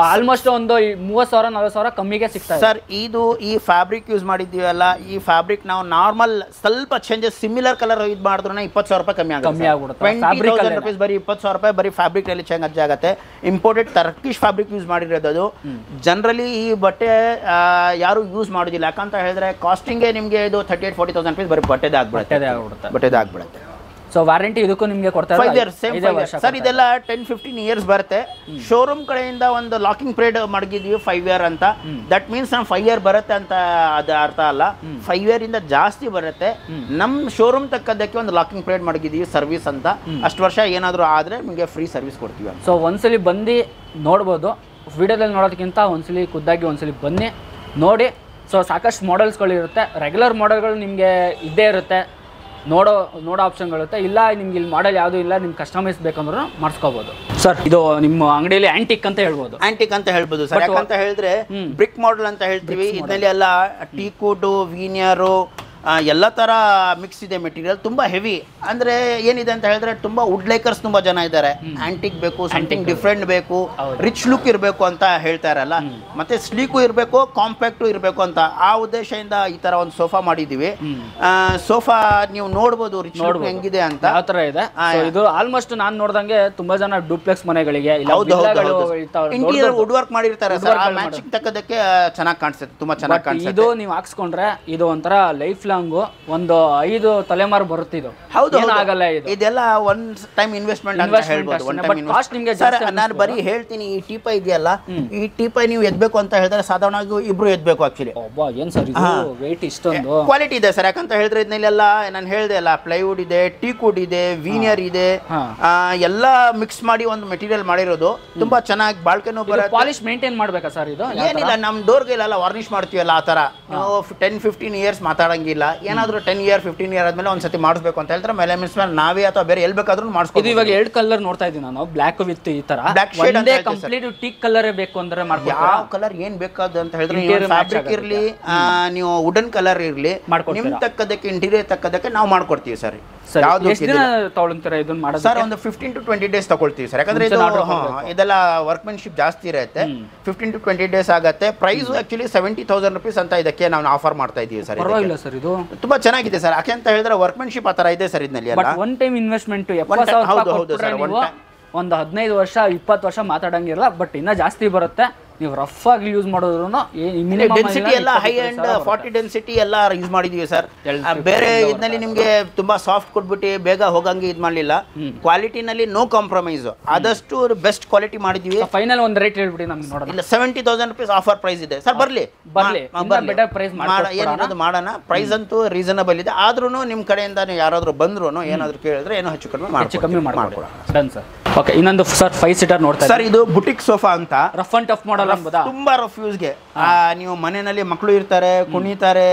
ಆಲ್ಮೋಸ್ಟ್ ಒಂದು 30,000 40,000 ಕಮ್ಮಿಗೆ ಸಿಗ್ತಾ ಇದೆ ಸರ್. ಇದು ಈ ಫ್ಯಾಬ್ರಿಕ್ ಯೂಸ್ ಮಾಡಿದ್ದೀವಲ್ಲ, ಈ ಫ್ಯಾಬ್ರಿಕ್ ನಾವು ನಾರ್ಮಲ್ ಸ್ವಲ್ಪ ಚೇಂಜಸ್ ಸಿಮಿಲರ್ ಕಲರ್ ಇದು ಮಾಡಿದ್ರು 20,000 ರೂಪಾಯಿ ಕಮ್ಮಿ ಆಗ್ಬಿಡುತ್ತೆ. 20,000 ರುಪೀಸ್ ಬರೀ 20,000 ರೂಪಾಯಿ ಬರೀ ಫ್ಯಾಬ್ರಿಕ್ ನಲ್ಲಿ ಚೇಂಜ್ ಆಗುತ್ತೆ. ಇಂಪೋರ್ಟೆಡ್ ಟರ್ಕಿಶ್ ಫ್ಯಾಬ್ರಿಕ್ ಯೂಸ್ ಮಾಡಿರೋದು ಅದು. ಜನರಲಿ ಈ ಬಟ್ಟೆ ಯಾರು ಯೂಸ್ ಮಾಡೋದಿಲ್ಲ, ಯಾಕಂತ ಹೇಳಿದ್ರೆ ಕಾಸ್ಟಿಂಗ್ಗೆ ನಿಮಗೆ ಇದು 38,000-40,000 ರುಪೀಸ್ ಬರೀ ಬಟ್ಟೆದೇ ಆಗ್ಬಿಡುತ್ತೆ. ಸೊ ವಾರಂಟಿ ಇದಕ್ಕೂ ನಿಮಗೆ ಕೊಡ್ತಾರೆ 5 years ಸರ್. ಇದೆಲ್ಲ 10-15 years ಬರುತ್ತೆ. ಶೋರೂಮ್ ಕಡೆಯಿಂದ ಒಂದು ಲಾಕಿಂಗ್ ಪೀರಿಯಡ್ ಮಾಡಿದ್ವಿ 5 year ಅಂತ. ದಟ್ ಮೀನ್ಸ್ ನಾವು 5 year ಬರುತ್ತೆ ಅಂತ ಅದು ಅರ್ಥ ಅಲ್ಲ. 5 year ಇಂದ ಜಾಸ್ತಿ ಬರುತ್ತೆ. ನಮ್ಮ ಶೋರೂಮ್ ತಕ್ಕದಕ್ಕೆ ಒಂದು ಲಾಕಿಂಗ್ ಪೀರಿಯಡ್ ಮಾಡಿದ್ದೀವಿ ಸರ್ವಿಸ್ ಅಂತ. ಅಷ್ಟು ವರ್ಷ ಏನಾದರೂ ಆದರೆ ನಿಮಗೆ ಫ್ರೀ ಸರ್ವಿಸ್ ಕೊಡ್ತೀವಿ ಅಂತ. ಸೊ ಒಂದ್ಸಲಿ ಬಂದು ನೋಡ್ಬೋದು. ವಿಡಿಯೋದಲ್ಲಿ ನೋಡೋದಕ್ಕಿಂತ ಒಂದ್ಸಲಿ ಖುದ್ದಾಗಿ ಒಂದ್ಸಲಿ ಬನ್ನಿ ನೋಡಿ. ಸೊ ಸಾಕಷ್ಟು ಮಾಡೆಲ್ಸ್ಗಳಿರುತ್ತೆ. ರೆಗ್ಯುಲರ್ ಮಾಡೆಲ್ಗಳು ನಿಮಗೆ ಇದ್ದೇ ಇರುತ್ತೆ, ನೋಡೋ ಆಪ್ಷನ್ಗಳಿರುತ್ತೆ. ಇಲ್ಲ ನಿಮ್ಗೆ ಇಲ್ಲಿ ಮಾಡೆಲ್ ಯಾವುದೂ ಇಲ್ಲ, ನಿಮ್ಗೆ ಕಸ್ಟಮೈಸ್ ಬೇಕಂದ್ರೂ ಮಾಡಿಸ್ಕೋಬೋದು ಸರ್. ಇದು ನಿಮ್ಮ ಅಂಗಡಿಯಲ್ಲಿ ಆಂಟಿಕ್ ಅಂತ ಹೇಳ್ಬೋದು. ಸರ್. ಯಾಕಂತ ಹೇಳಿದ್ರೆ ಬ್ರಿಕ್ ಮಾಡೆಲ್ ಅಂತ ಹೇಳ್ತೀವಿ. ಇದರಲ್ಲಿ ಎಲ್ಲ ಟೀಕುಡ್, ವೀನಿಯರು ಎಲ್ಲ ಥರ ಮಿಕ್ಸ್ ಇದೆ ಮೆಟೀರಿಯಲ್. ತುಂಬ ಹೆವಿ ಅಂದರೆ ಏನಿದೆ ಅಂತ ಹೇಳಿದ್ರೆ ತುಂಬ ವುಡ್ ಲೈಕರ್ಸ್ ತುಂಬ ಜನ ಇದ್ದಾರೆ. ಆಂಟಿಕ್ ಬೇಕು, ಸಮಥಿಂಗ್ ಡಿಫ್ರೆಂಟ್ ಬೇಕು, ರಿಚ್ ಲುಕ್ ಇರಬೇಕು ಅಂತ ಹೇಳ್ತಾರಲ್ಲ, ಮತ್ತೆ ಸ್ಲೀಕು ಇರಬೇಕು, ಕಾಂಪ್ಯಾಕ್ಟು ಇರಬೇಕು ಅಂತ ಆ ಉದ್ದೇಶದಿಂದ ಈ ಥರ ಒಂದು ಸೋಫಾ ಮಾಡಿದ್ದೀವಿ. ಸೋಫಾ ನೀವು ನೋಡ್ಬೋದು ರಿಚ್ ಲುಕ್ ಹೆಂಗಿದೆ ಅಂತ. ಯಾವ ಥರ ಇದೆ ಇದು. ಆಲ್ಮೋಸ್ಟ್ ನಾನು ನೋಡ್ದಂಗೆ ತುಂಬಾ ಜನ ಡೂಪ್ಲೆಕ್ಸ್ ಮನೆಗಳಿಗೆ ಇಂಟೀರಿಯರ್ ವುಡ್ ವರ್ಕ್ ಮಾಡಿರ್ತಾರೆ. ಮ್ಯಾಚಿಂಗ್ ತಕ್ಕದಕ್ಕೆ ಚೆನ್ನಾಗಿ ಕಾಣಿಸುತ್ತೆ, ತುಂಬಾ ಚೆನ್ನಾಗಿ ಕಾಣಿಸುತ್ತೆ. ಇದು ನೀವು ಹಾಕ್ಸ್ಕೊಂಡ್ರೆ ಇದು ಒಂಥರ ಲೈಫ್ ಒಂದು 5 ತಲೆಮಾರು ಬರುತ್ತೆ. ಇದು ಆಗಲ್ಲ. ಇದೆಲ್ಲ ಒನ್ ಟೈಮ್ ಇನ್ವೆಸ್ಟ್ಮೆಂಟ್ ಅಂತ ಹೇಳ್ಬೋದು. ನಾನು ಬರೀ ಹೇಳ್ತೀನಿ, ಈ ಟೀಪೈ ಇದೆಯಲ್ಲ, ಈ ಟೀಪೈ ನೀವು ಎದ್ಬೇಕು ಅಂತ ಹೇಳಿದ್ರೆ ಸಾಧಾರಣವಾಗಿ ಇಬ್ರು ಎದ್ಬೇಕು. ಆಕ್ಚುಲಿ ಏನ್ ಸರ್ ಇದು ವೆಯ್ಟ್ ಇಷ್ಟೊಂದು ಕ್ವಾಲಿಟಿ ಇದೆ ಸರ್. ಯಾಕಂತ ಹೇಳಿದ್ರೆ ಇದನ್ನೆಲ್ಲ ನಾನು ಹೇಳ್ದೆ ಅಲ್ಲ, ಪ್ಲೈವುಡ್ ಇದೆ, ಟೀಕುಡ್ ಇದೆ, ವೀನಿಯರ್ ಇದೆ, ಎಲ್ಲ ಮಿಕ್ಸ್ ಮಾಡಿ ಒಂದು ಮೆಟೀರಿಯಲ್ ಮಾಡಿರೋದು. ತುಂಬಾ ಚೆನ್ನಾಗಿ ಬಾಳ್ಕೆನೂ ಬರುತ್ತೆ. ಪಾಲಿಶ್ ಮೇಂಟೈನ್ ಮಾಡ್ಬೇಕಾ ಸರ್ ಇದು? ಏನಿಲ್ಲ, ನಮ್ ಡೋರ್ಗೆಲ್ಲ ವಾರ್ನಿಶ್ ಮಾಡ್ತೀವಲ್ಲ ಆ ತರ. ನಾವು 10-15 years ಮಾತಾಡಂಗಿಲ್ಲ. ಏನಾದ್ರು 10 year 15 year ಆದ್ಮೇಲೆ ಒಂದ್ಸತಿ ಮಾಡಿಸ್ಬೇಕು ಅಂತ ಹೇಳ್ತಾರೆ. ಮೇಲೆ ಮಿಸ್ ಮೇಲೆ ನಾವೇ ಅಥವಾ ಬೇರೆ ಎಲ್ಲಿ ಬೇಕಾದ್ರೂ ಮಾಡಿಸ್ಬೋದು. ಇವಾಗ 2 ಕಲರ್ ನೋಡ್ತಾ ಇದ್ದೀವಿ ನಾವು, ಬ್ಲಾಕ್ ವಿತ್ ಈ ತರ. ಒಂದೇ ಕಂಪ್ಲೀಟ್ ಟೀಕ್ ಕಲರ್ ಬೇಕು ಅಂದ್ರೆ ಮಾಡ್ಕೊಡ್ತೀರಾ? ಯಾವ ಕಲರ್ ಏನ್ ಬೇಕಾದ ಅಂತ ಹೇಳಿದ್ರೆ ಫ್ಯಾಬ್ರಿಕ್ ಇರ್ಲಿ, ನೀವು ವುಡನ್ ಕಲರ್ ಇರ್ಲಿ, ನಿಮ್ ತಕ್ಕದಕ್ಕೆ ಇಂಟೀರಿಯರ್ ತಕ್ಕದಕ್ಕೆ ನಾವು ಮಾಡ್ಕೊಡ್ತೀವಿ ಸರ್. ಎಷ್ಟು ದಿನ ತಗೊಳ್ತೀರಾ ಇದನ್ನ ಮಾಡೋದು? ಸರ್ ಒಂದು 15 to 20 days ತಗೊಳ್ತೀವಿ ಸರ್. ಯಾಕಂದ್ರೆ ಇದೆಲ್ಲ ವರ್ಕ್ಮೆನ್ಶಿಪ್ ಜಾಸ್ತಿ ಇರುತ್ತೆ. 15 to 20 days ಆಗುತ್ತೆ. ಪ್ರೈಸ್ ಆಕ್ಚುಲಿ 70,000 rupees ಅಂತ ಇದಕ್ಕೆ ನಾವು ಆಫರ್ ಮಾಡ್ತಾ ಇದೀವಿ ಸರ್. ಪರವಾಗಿಲ್ಲ ಸರ್, ಇದು ತುಂಬಾ ಚೆನ್ನಾಗಿದೆ ಸರ್. ಯಾಕೆ ಅಂತ ಹೇಳಿದ್ರೆ ವರ್ಕ್ಮೆನ್ಶಿಪ್ ಆ ತರ ಇದೆ ಸರ್ ಇದರಲ್ಲಿ. ಒನ್ ಟೈಮ್ ಇನ್ವೆಸ್ಟ್ಮೆಂಟ್ 70,000 ಒಂದು 15 ವರ್ಷ 20 ವರ್ಷ ಮಾತಾಡಂಗಿರಲ್ಲ. ಬಟ್ ಇನ್ನ ಜಾಸ್ತಿ ಬರುತ್ತೆ. ನೀವು ರಫ್ ಆಗಿ ಯೂಸ್ ಮಾಡಿದ್ರು ಡೆನ್ಸಿಟಿ ಎಲ್ಲ ಹೈ ಅಂಡ್ 40 ಡೆನ್ಸಿಟಿ ಎಲ್ಲ ಯೂಸ್ ಮಾಡಿದೀವಿ ಸರ್. ಬೇರೆ ಇದರಲ್ಲಿ ನಿಮಗೆ ತುಂಬಾ ಸಾಫ್ಟ್ ಕೊಟ್ಬಿಟ್ಟು ಬೇಗ ಹೋಗಂಗೆ ಇದು ಮಾಡಲಿಲ್ಲ. ಕ್ವಾಲಿಟಿನಲ್ಲಿ ನೋ ಕಾಂಪ್ರಮೈಸ್, ಆದಷ್ಟು ಬೆಸ್ಟ್ ಕ್ವಾಲಿಟಿ ಮಾಡಿದೀವಿ. ಫೈನಲ್ ಒಂದು ರೇಟ್ ಹೇಳ್ಬಿಡಿ ನಮ್ಗೆ ನೋಡೋಣ. ಇಲ್ಲ 70,000 rupees ಆಫರ್ ಪ್ರೈಸ್ ಇದೆ ಸರ್. ಬರ್ಲಿ ಬೆಟರ್ ಪ್ರೈಸ್ ಏನಾದ್ರು ಮಾಡೋಣ. ಪ್ರೈಸ್ ಅಂತೂ ರೀಸನಬಲ್ ಇದೆ. ಆದ್ರೂ ನಿಮ್ಮ ಕಡೆಯಿಂದ ಯಾರಾದ್ರೂ ಬಂದ್ರು ಏನಾದ್ರು ಕೇಳಿದ್ರೆ ಏನೋ ಹೆಚ್ಚು ಕಮ್ಮಿ ಮಾಡ್ಕೊಡೋಣ. Done sir. ಓಕೆ, ಇನ್ನೊಂದು ಸರ್ 5 ಸೀಟರ್ ನೋಡ್ತಾ ಸರ್. ಇದು ಬುಟಿಕ್ ಸೋಫಾ ಅಂತ ರಫ್ ಅಂಡ್ ಟಫ್ ಮಾಡಲ್ ಅನ್ಬೋದಾ? ತುಂಬಾ ರಫ್ ಯೂಸ್ಗೆ. ನೀವು ಮನೆಯಲ್ಲಿ ಮಕ್ಕಳು ಇರ್ತಾರೆ, ಕುಣಿತಾರೆ,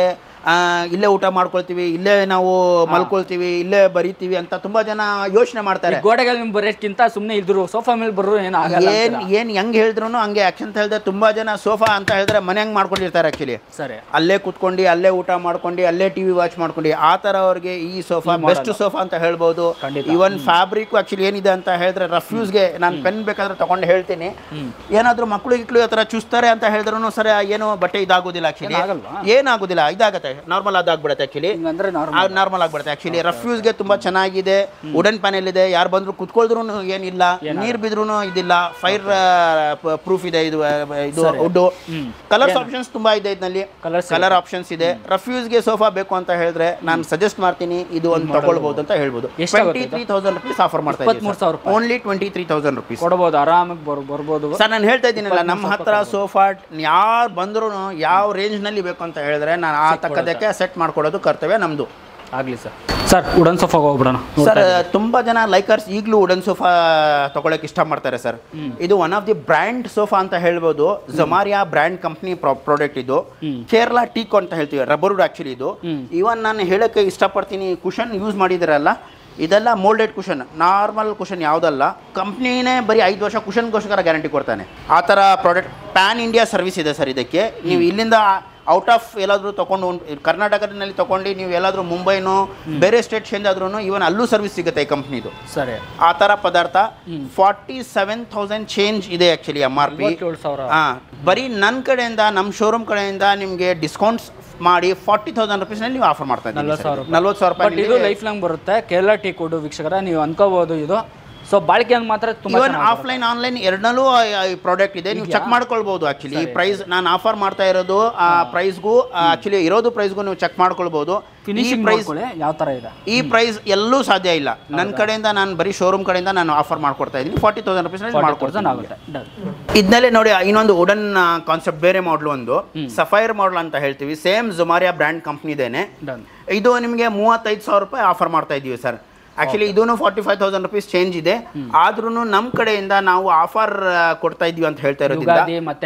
ಇಲ್ಲೇ ಊಟ ಮಾಡ್ಕೊಳ್ತೀವಿ, ಇಲ್ಲೇ ನಾವು ಮಲ್ಕೊಳ್ತೀವಿ, ಇಲ್ಲೇ ಬರೀತೀವಿ ಅಂತ ತುಂಬಾ ಜನ ಯೋಚನೆ ಮಾಡ್ತಾರೆ. ಗೋಡೆಗೆ ಬರೋಕ್ಕಿಂತ ಸುಮ್ಮನೆ ಇದ್ರು ಸೋಫಾ ಮೇಲೆ ಬರೋ ಏನ್ ಹೆಂಗ್ ಹೇಳಿದ್ರು ಹಂಗೆ ಆಕ್ಷನ್ ಅಂತ ಹೇಳಿದ್ರೆ ತುಂಬಾ ಜನ ಸೋಫಾ ಅಂತ ಹೇಳಿದ್ರೆ ಮನೆ ಹೆಂಗ್ ಮಾಡ್ಕೊಂಡಿರ್ತಾರೆ. ಆಕ್ಚುಲಿ ಸರಿ, ಅಲ್ಲೇ ಕುತ್ಕೊಂಡು ಅಲ್ಲೇ ಊಟ ಮಾಡ್ಕೊಂಡು ಅಲ್ಲೇ ಟಿವಿ ವಾಚ್ ಮಾಡ್ಕೊಂಡು ಆ ತರ ಅವ್ರಿಗೆ ಈ ಸೋಫಾ ಬೆಸ್ಟ್ ಸೋಫಾ ಅಂತ ಹೇಳ್ಬೋದು. ಇವನ್ ಫ್ಯಾಬ್ರಿಕ್ ಆಕ್ಚುಲಿ ಏನಿದೆ ಅಂತ ಹೇಳಿದ್ರೆ ರಫ್ ಯೂಸ್ಗೆ ನಾನು ಪೆನ್ ಬೇಕಾದ್ರೆ ತಗೊಂಡು ಹೇಳ್ತೀನಿ. ಏನಾದ್ರು ಮಕ್ಕಳು ಗಿಕ್ಳು ಆ ತರ ಚುಸ್ತಾರೆ ಅಂತ ಹೇಳಿದ್ರು ಸರಿ, ಏನು ಬಟ್ಟೆ ಇದಾಗೋದಿಲ್ಲ. ಆಕ್ಚುಲಿ ಏನಾಗೋದಿಲ್ಲ, ಇದಾಗತ್ತೆ, ನಾರ್ಮಲ್ ಅದಾಗ್ಬಿಡುತ್ತೆ. ಆಕ್ಚುಲಿ ನಾರ್ಮಲ್ ಆಗ್ಬಿಡುತ್ತೆ. ಆಕ್ಚುಲಿ ರಫ್ ಯೂಸ್ಗೆ ತುಂಬಾ ಚೆನ್ನಾಗಿದೆ. ವುಡನ್ ಪ್ಯಾನೆಲ್ ಇದೆ, ಯಾರು ಬಂದ್ರು ಕುತ್ಕೊಳ್ದ್ರು ಏನಿಲ್ಲ, ನೀರ್ ಬಿದ್ರು ಇದಿಲ್ಲ, ಫೈರ್ ಪ್ರೂಫ್ ಇದೆ. ಇದು ವುಡ್ ಕಲರ್ಸ್ ಆಪ್ಷನ್ಸ್ ತುಂಬಾ ಇದೆ. ಇದರಲ್ಲಿ ಕಲರ್ ಆಪ್ಷನ್ಸ್ ಇದೆ. ರಫ್ ಯೂಸ್ಗೆ ಸೋಫಾ ಬೇಕು ಅಂತ ಹೇಳಿದ್ರೆ ನಾನು ಸಜೆಸ್ಟ್ ಮಾಡ್ತೀನಿ, ಇದು ಒಂದು ತಗೊಳ್ಬಹುದು ಅಂತ ಹೇಳ್ಬೋದು. 23,000 rupees ಆಫರ್ ಮಾಡ್ತಾ ಇದ್ದೀನಿ. ಓನ್ಲಿ 23,000 rupees ಕೊಡಬಹುದು, ಆರಾಮಾಗಿ ಬರ್ಬೋದು ಸರ್. ನಾನು ಹೇಳ್ತಾ ಇದ್ದೀನಲ್ಲ, ನಮ್ಮ ಹತ್ರ ಸೋಫಾ ಯಾರು ಬಂದ್ರು ಯಾವ ರೇಂಜ್ ನಲ್ಲಿ ಬೇಕು ಅಂತ ಹೇಳಿದ್ರೆ ನಾನು ಆ ತಕ್ಕದಕ್ಕೆ ಸೆಟ್ ಮಾಡ್ಕೊಡೋದು ಕರ್ತವ್ಯ ನಮ್ದು. ಆಗ್ಲಿ ಸರ್. ಸರ್ ವುಡನ್ ಸೋಫಾ ಹೋಗ್ಬಿಡೋಣ ಸರ್. ತುಂಬಾ ಜನ ಲೈಕರ್ಸ್ ಈಗಲೂ ವುಡನ್ ಸೋಫಾ ತಗೊಳಕ್ ಇಷ್ಟ ಮಾಡ್ತಾರೆ ಸರ್. ಇದು one of the brand sofa ಅಂತ ಹೇಳ್ಬೋದು. ಜಮಾರಿಯಾ ಬ್ರ್ಯಾಂಡ್ ಕಂಪ್ನಿ ಪ್ರಾಡಕ್ಟ್ ಇದು. ಕೇರಳ ಟೀಕ್ ಅಂತ ಹೇಳ್ತೀವಿ, ರಬ್ಬರ್ ವುಡ್ ಆಕ್ಚುಲಿ ಇದು. ಇವನ್ ನಾನು ಹೇಳಕ್ಕೆ ಇಷ್ಟಪಡ್ತೀನಿ, ಕುಷನ್ ಯೂಸ್ ಮಾಡಿದಿರಲ್ಲ, ಇದೆಲ್ಲ ಮೋಲ್ಡೆಡ್ ಕುಷನ್, ನಾರ್ಮಲ್ ಕುಷನ್ ಯಾವುದಲ್ಲ. ಕಂಪ್ನಿನೇ ಬರೀ 5 ವರ್ಷ ಕುಷನ್ಗೋಸ್ಕರ ಗ್ಯಾರಂಟಿ ಕೊಡ್ತಾನೆ. ಆ ಥರ ಪ್ರಾಡಕ್ಟ್ ಪ್ಯಾನ್ ಇಂಡಿಯಾ ಸರ್ವಿಸ್ ಇದೆ ಸರ್ ಇದಕ್ಕೆ. ನೀವು ಇಲ್ಲಿಂದ ಔಟ್ ಆಫ್ ಎಲ್ಲಾದರೂ ತೊಗೊಂಡು ಕರ್ನಾಟಕದಲ್ಲಿ ತೊಗೊಂಡು ನೀವು ಎಲ್ಲಾದರೂ ಮುಂಬೈನೋ ಬೇರೆ ಸ್ಟೇಟ್ ಚೇಂಜ್ ಆದ್ರೂ ಇವನ್ ಅಲ್ಲೂ ಸರ್ವಿಸ್ ಸಿಗುತ್ತೆ ಈ ಕಂಪ್ನಿದು. ಸರಿ, ಆ ಥರ ಪದಾರ್ಥ 47,000 ಚೇಂಜ್ ಇದೆ ಆ್ಯಕ್ಚುಲಿ MRP. ಬರೀ ನನ್ನ ಕಡೆಯಿಂದ, ನಮ್ಮ ಶೋರೂಮ್ ಕಡೆಯಿಂದ ನಿಮಗೆ ಡಿಸ್ಕೌಂಟ್ಸ್ ಮಾಡಿ 40,000 rupeesನಲ್ಲಿ ನೀವು ಆಫರ್ ಮಾಡ್ತಾ ಇದ್ದೀವಿ. 40,000 ರೂಪಾಯಿ. ಇದು ಲೈಫ್ ಲಾಂಗ್ ಬರುತ್ತೆ. ಕೇರಳ ಟೀ ಕೋಡ್ ವೀಕ್ಷಕರ ನೀವು ಅನ್ಕೋಬಹುದು. ಇದು ಸೊ ಬಾಳಿಕೆ ಮಾತ್ರ ಇವನ್ ಆಫ್ಲೈನ್ ಆನ್ಲೈನ್ ಎರಡನಲ್ಲೂ ಪ್ರಾಡಕ್ಟ್ ಇದೆ, ನೀವು ಚೆಕ್ ಮಾಡ್ಕೊಳ್ಬಹುದು. ಆಕ್ಚುಲಿ ಪ್ರೈಸ್ ನಾನು ಆಫರ್ ಮಾಡ್ತಾ ಇರೋದು ಆ ಪ್ರೈಸ್ಗೂ ಆಕ್ಚುಲಿ ಇರೋದು ಪ್ರೈಸ್ಗೂ ನೀವು ಚೆಕ್ ಮಾಡ್ಕೊಳ್ಬಹುದು. ಯಾವ ತರ ಇದೆ ಈ ಪ್ರೈಸ್ ಎಲ್ಲೂ ಸಾಧ್ಯ ಇಲ್ಲ. ನನ್ನ ಕಡೆಯಿಂದ ನಾನು ಬರೀ ಶೋರೂಮ್ ಕಡೆಯಿಂದ ನಾನು ಆಫರ್ ಮಾಡ್ಕೊಡ್ತಾ ಇದ್ದೀನಿ. 40,000 rupees ಮಾಡ್ಕೊಡ್ತಾನೆ. ಇದನ್ನಲ್ಲೇ ನೋಡಿ, ಇನ್ನೊಂದು ವುಡನ್ ಕಾನ್ಸೆಪ್ಟ್ ಬೇರೆ ಮಾಡಲ್, ಒಂದು ಸಫೈರ್ ಮಾಡಲ್ ಅಂತ ಹೇಳ್ತೀವಿ. ಸೇಮ್ ಜೊಮಾರಿಯಾ ಬ್ರ್ಯಾಂಡ್ ಕಂಪ್ನಿದೇನೆ. ಇದು ನಿಮಗೆ 35,000 ರೂಪಾಯಿ ಆಫರ್ ಮಾಡ್ತಾ ಇದೀವಿ ಸರ್. ಆಕ್ಚುಲಿ ಇದೂ 45,000 rupees ಚೇಂಜ್ ಇದೆ. ಆದ್ರೂ ನಮ್ಮ ಕಡೆಯಿಂದ ನಾವು ಆಫರ್ ಕೊಡ್ತಾ ಇದೀವಿ ಅಂತ ಹೇಳ್ತಾ ಇರೋದ್ರಿಂದ